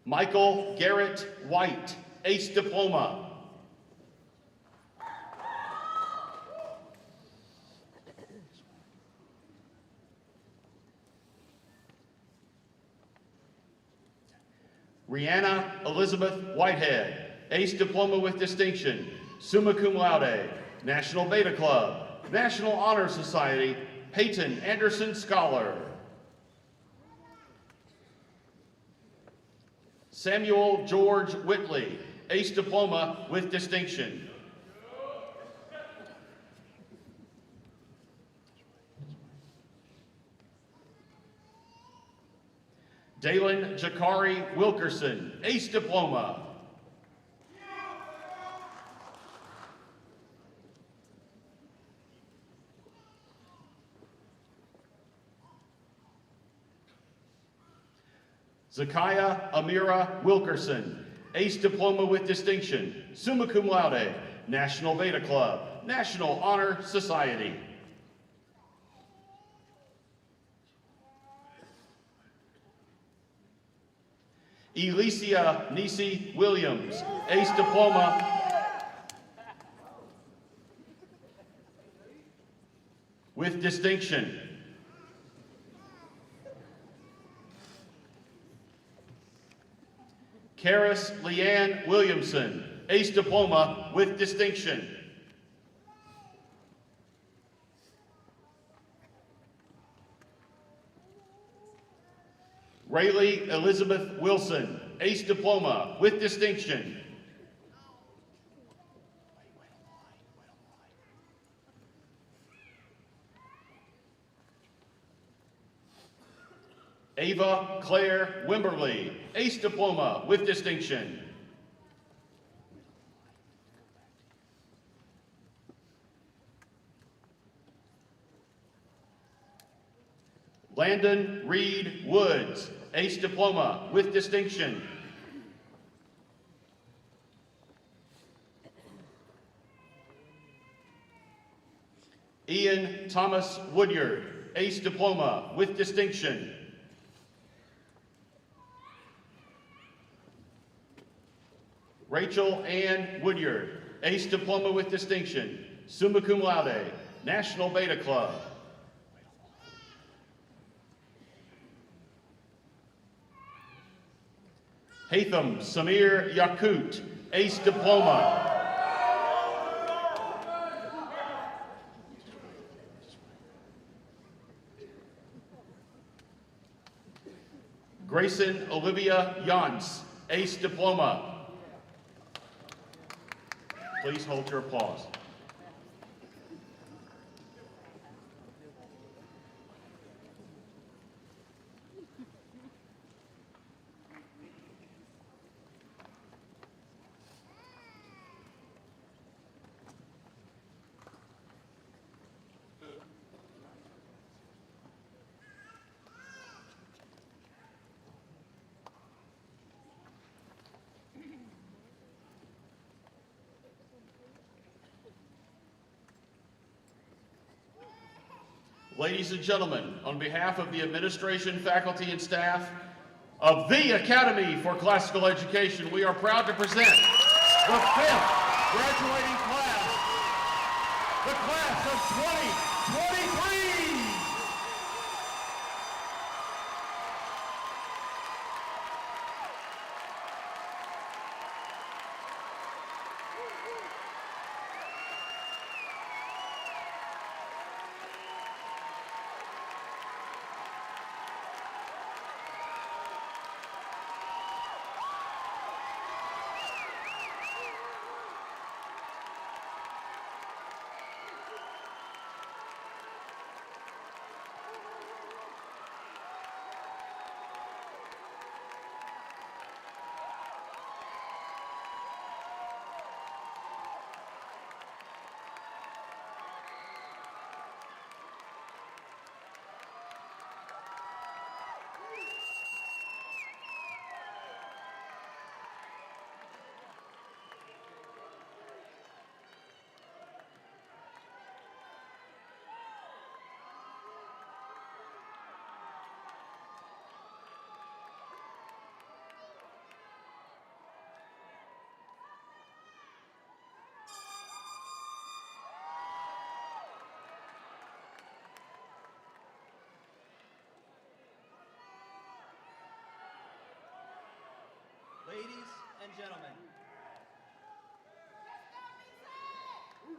Michael Garrett White, Ace Diploma. Rihanna Elizabeth Whitehead, Ace Diploma with distinction, summa cum laude, National Beta Club, National Honor Society, Peyton Anderson Scholar. Samuel George Whitley, Ace Diploma with distinction. Dalen Jakari Wilkerson, Ace Diploma. Zakiah Amira Wilkerson, Ace Diploma with distinction, summa cum laude, National Beta Club, National Honor Society. Elysia Nisi Williams, Ace Diploma with distinction. Karis Leanne Williamson, Ace Diploma with distinction. Rayleigh Elizabeth Wilson, Ace Diploma with distinction. Ava Claire Wimberly, Ace Diploma with distinction. Landon Reed Woods, Ace Diploma with distinction. Ian Thomas Woodyard, Ace Diploma with distinction. Rachel Ann Woodyard, Ace Diploma with distinction, summa cum laude, National Beta Club. Hatham Samir Yakut, Ace Diploma. Grayson Olivia Yance, Ace Diploma. Please hold your applause. Ladies and gentlemen, on behalf of the administration, faculty, and staff of the Academy for Classical Education, we are proud to present the 5th graduating class, the class of 2023. Ladies and gentlemen,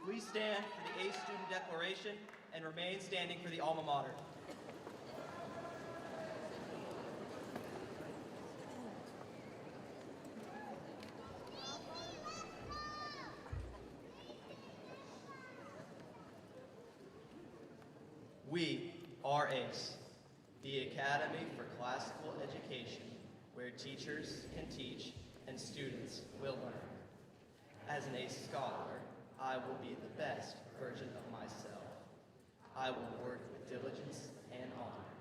please stand for the A Student Declaration and remain standing for the alma mater. We are ACE, the Academy for Classical Education, where teachers can teach and students will learn. As an ACE scholar, I will be the best version of myself. I will work with diligence and honor.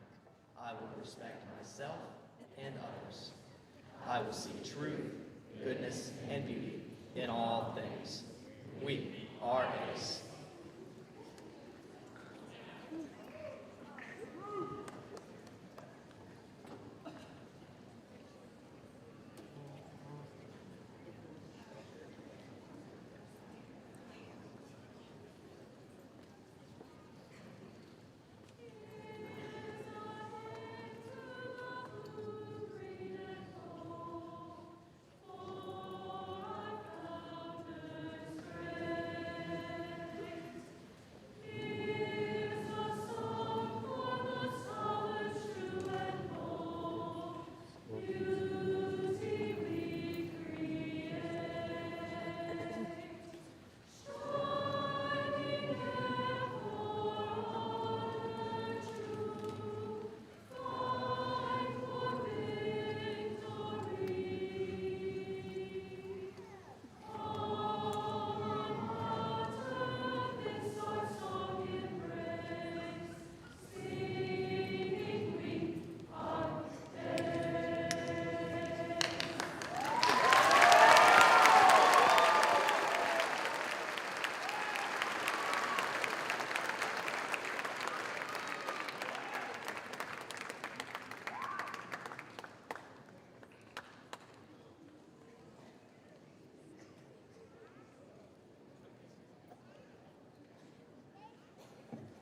I will respect myself and others. I will seek truth, goodness, and beauty in all things. We are ACE.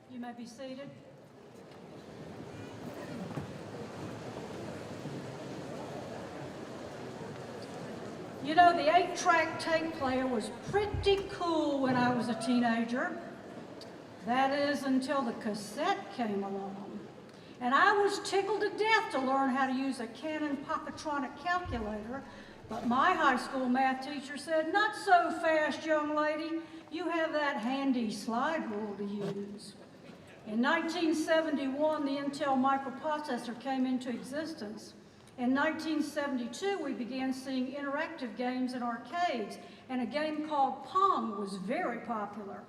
You may be seated. You know, the 8-track tape player was pretty cool when I was a teenager. That is until the cassette came along. And I was tickled to death to learn how to use a Canon Pocketronic calculator, but my high school math teacher said, "Not so fast, young lady. You have that handy slide rule to use." In 1971, the Intel microprocessor came into existence. In 1972, we began seeing interactive games in arcades, and a game called Pong was very popular.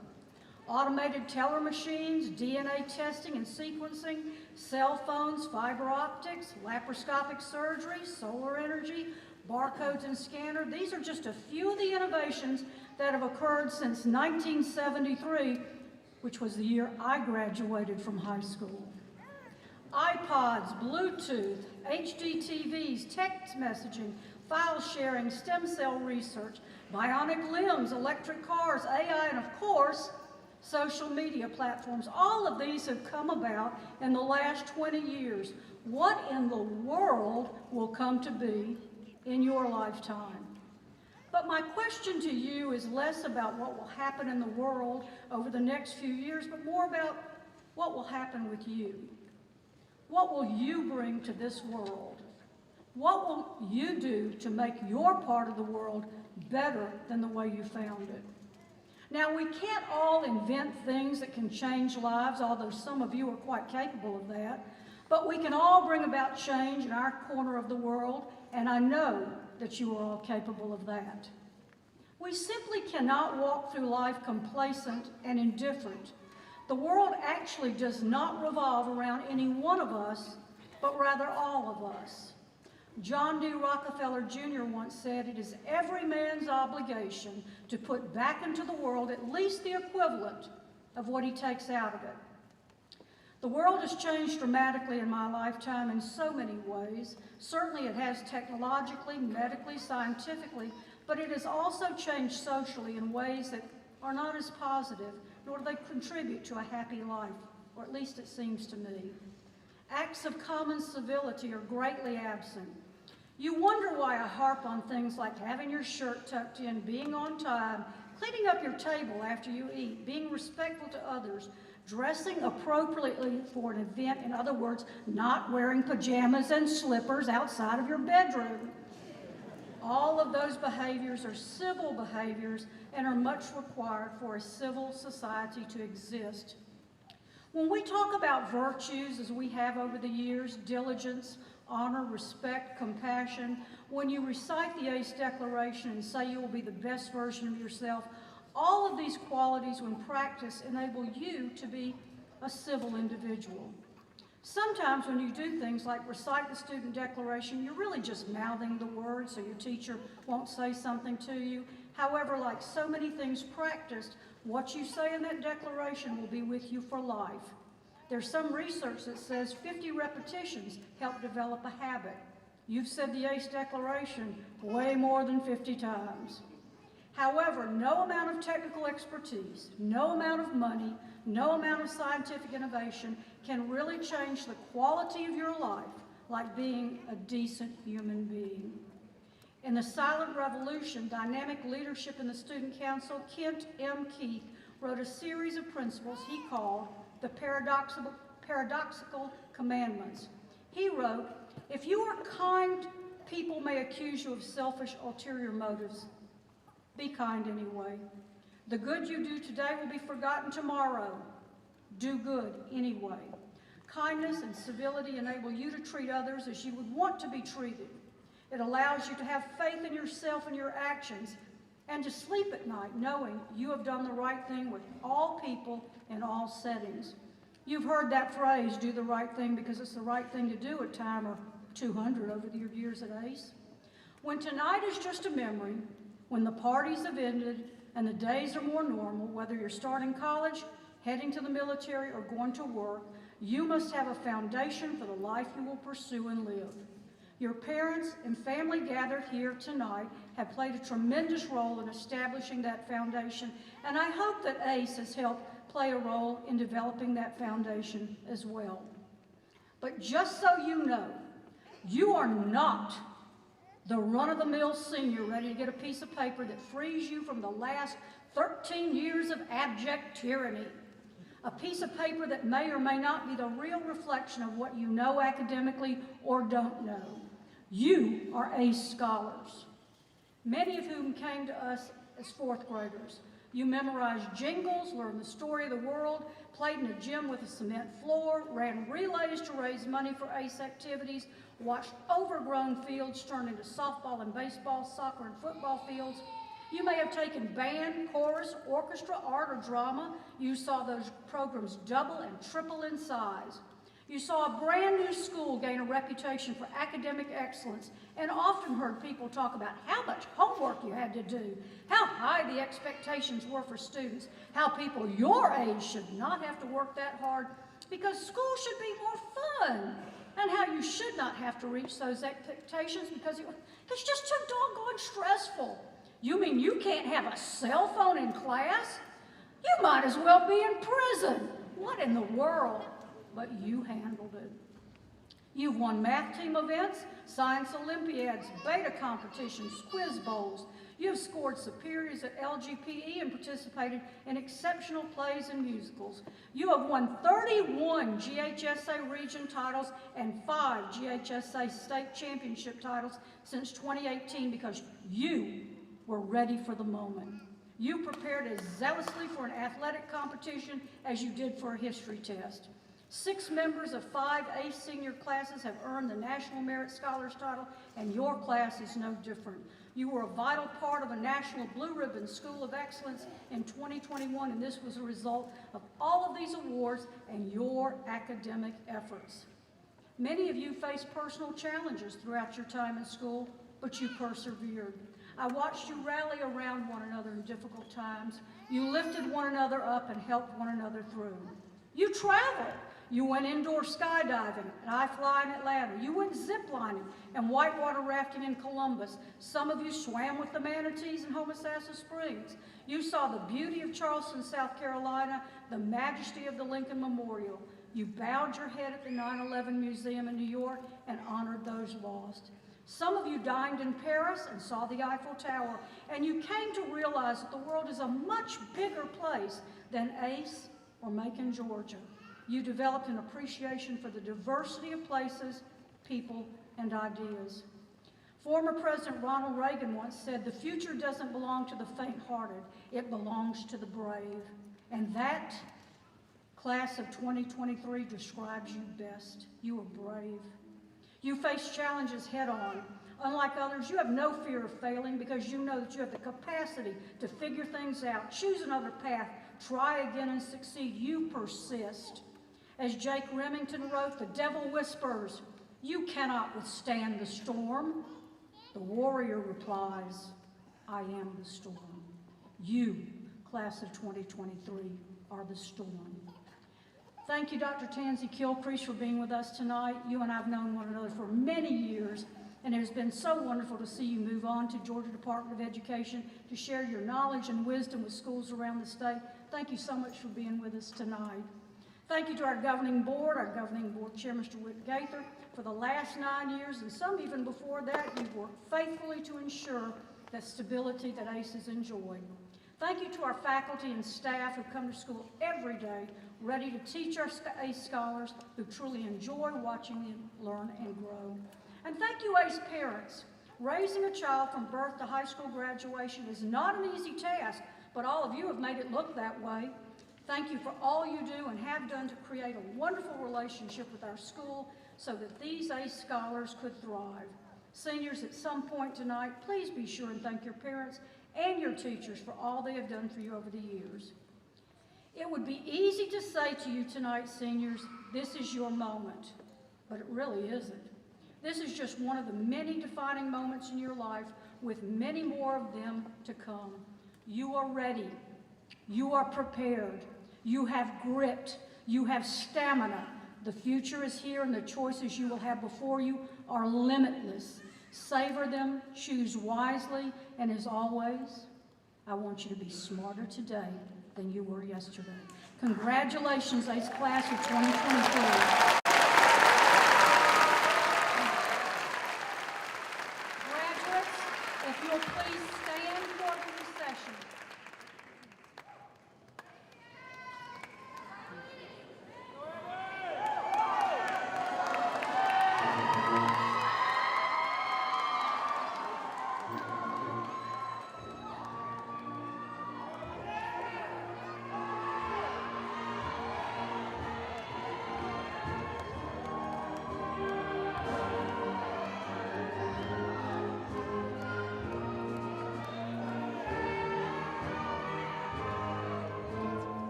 Automated teller machines, DNA testing and sequencing, cell phones, fiber optics, laparoscopic surgery, solar energy, barcodes and scanner. These are just a few of the innovations that have occurred since 1973 which was the year I graduated from high school. iPods, Bluetooth, HD TVs, text messaging, file sharing, stem cell research, bionic limbs, electric cars, AI, and of course, social media platforms. All of these have come about in the last 20 years. What in the world will come to be in your lifetime? But my question to you is less about what will happen in the world over the next few years, but more about what will happen with you. What will you bring to this world? What will you do to make your part of the world better than the way you found it? Now, we can't all invent things that can change lives, although some of you are quite capable of that, but we can all bring about change in our corner of the world, and I know that you are all capable of that. We simply cannot walk through life complacent and indifferent. The world actually does not revolve around any one of us, but rather all of us. John D. Rockefeller Jr. once said, "It is every man's obligation to put back into the world at least the equivalent of what he takes out of it." The world has changed dramatically in my lifetime in so many ways. Certainly it has technologically, medically, scientifically, but it has also changed socially in ways that are not as positive, nor do they contribute to a happy life, or at least it seems to me. Acts of common civility are greatly absent. You wonder why I harp on things like having your shirt tucked in, being on time, cleaning up your table after you eat, being respectful to others, dressing appropriately for an event, in other words, not wearing pajamas and slippers outside of your bedroom. All of those behaviors are civil behaviors and are much required for a civil society to exist. When we talk about virtues, as we have over the years, diligence, honor, respect, compassion, when you recite the ACE Declaration and say you will be the best version of yourself, all of these qualities, when practiced, enable you to be a civil individual. Sometimes when you do things like recite the student declaration, you're really just mouthing the words so your teacher won't say something to you. However, like so many things practiced, what you say in that declaration will be with you for life. There's some research that says 50 repetitions help develop a habit. You've said the ACE Declaration way more than 50 times. However, no amount of technical expertise, no amount of money, no amount of scientific innovation can really change the quality of your life like being a decent human being. In the Silent Revolution, Dynamic Leadership in the Student Council, Kent M. Keith wrote a series of principles he called the paradoxical commandments. He wrote, "If you are kind, people may accuse you of selfish, ulterior motives. Be kind anyway. The good you do today will be forgotten tomorrow. Do good anyway." Kindness and civility enable you to treat others as you would want to be treated. It allows you to have faith in yourself and your actions, and to sleep at night knowing you have done the right thing with all people in all settings. You've heard that phrase, do the right thing because it's the right thing to do at time or 200 over your years at ACE. When tonight is just a memory, when the parties have ended and the days are more normal, whether you're starting college, heading to the military, or going to work, you must have a foundation for the life you will pursue and live. Your parents and family gathered here tonight have played a tremendous role in establishing that foundation, and I hope that ACE has helped play a role in developing that foundation as well. But just so you know, you are not the run-of-the-mill senior ready to get a piece of paper that frees you from the last 13 years of abject tyranny. A piece of paper that may or may not be the real reflection of what you know academically or don't know. You are ACE scholars, many of whom came to us as fourth graders. You memorized jingles, learned the story of the world, played in a gym with a cement floor, ran relays to raise money for ACE activities, watched overgrown fields turn into softball and baseball, soccer and football fields. You may have taken band, chorus, orchestra, art, or drama. You saw those programs double and triple in size. You saw a brand new school gain a reputation for academic excellence and often heard people talk about how much homework you had to do, how high the expectations were for students, how people your age should not have to work that hard because school should be more fun, and how you should not have to reach those expectations because it's just too doggone stressful. You mean you can't have a cell phone in class? You might as well be in prison. What in the world? But you handled it. You've won math team events, science Olympiads, beta competitions, quiz bowls. You've scored superiors at LGPE and participated in exceptional plays and musicals. You have won 31 GHSA region titles and 5 GHSA state championship titles since 2018 because you were ready for the moment. You prepared as zealously for an athletic competition as you did for a history test. 6 members of 5 ACE senior classes have earned the National Merit Scholars title, and your class is no different. You were a vital part of a National Blue Ribbon School of Excellence in 2021, and this was a result of all of these awards and your academic efforts. Many of you faced personal challenges throughout your time in school, but you persevered. I watched you rally around one another in difficult times. You lifted one another up and helped one another through. You traveled. You went indoor skydiving and I fly in Atlanta. You went ziplining and whitewater rafting in Columbus. Some of you swam with the manatees in Homosassa Springs. You saw the beauty of Charleston, South Carolina, the majesty of the Lincoln Memorial. You bowed your head at the 9/11 Museum in New York and honored those lost. Some of you dined in Paris and saw the Eiffel Tower, and you came to realize that the world is a much bigger place than ACE or Macon, Georgia. You developed an appreciation for the diversity of places, people, and ideas. Former President Ronald Reagan once said, "The future doesn't belong to the faint-hearted, it belongs to the brave." And that class of 2023 describes you best. You were brave. You face challenges head-on. Unlike others, you have no fear of failing because you know that you have the capacity to figure things out, choose another path, try again and succeed. You persist. As Jake Remington wrote, "The devil whispers, you cannot withstand the storm." The warrior replies, "I am the storm." You, class of 2023, are the storm. Thank you, Dr. Tansy Kilcrease, for being with us tonight. You and I have known one another for many years, and it has been so wonderful to see you move on to Georgia Department of Education to share your knowledge and wisdom with schools around the state. Thank you so much for being with us tonight. Thank you to our governing board chair, Mr. Whit Gaither. For the last 9 years, and some even before that, you've worked faithfully to ensure the stability that ACE has enjoyed. Thank you to our faculty and staff who come to school every day, ready to teach our ACE scholars who truly enjoy watching them learn and grow. And thank you, ACE parents. Raising a child from birth to high school graduation is not an easy task, but all of you have made it look that way. Thank you for all you do and have done to create a wonderful relationship with our school so that these ACE scholars could thrive. Seniors, at some point tonight, please be sure and thank your parents and your teachers for all they have done for you over the years. It would be easy to say to you tonight, seniors, this is your moment, but it really isn't. This is just one of the many defining moments in your life with many more of them to come. You are ready. You are prepared. You have grit. You have stamina. The future is here, and the choices you will have before you are limitless. Savor them, choose wisely, and as always, I want you to be smarter today than you were yesterday. Congratulations, ACE Class of 2023.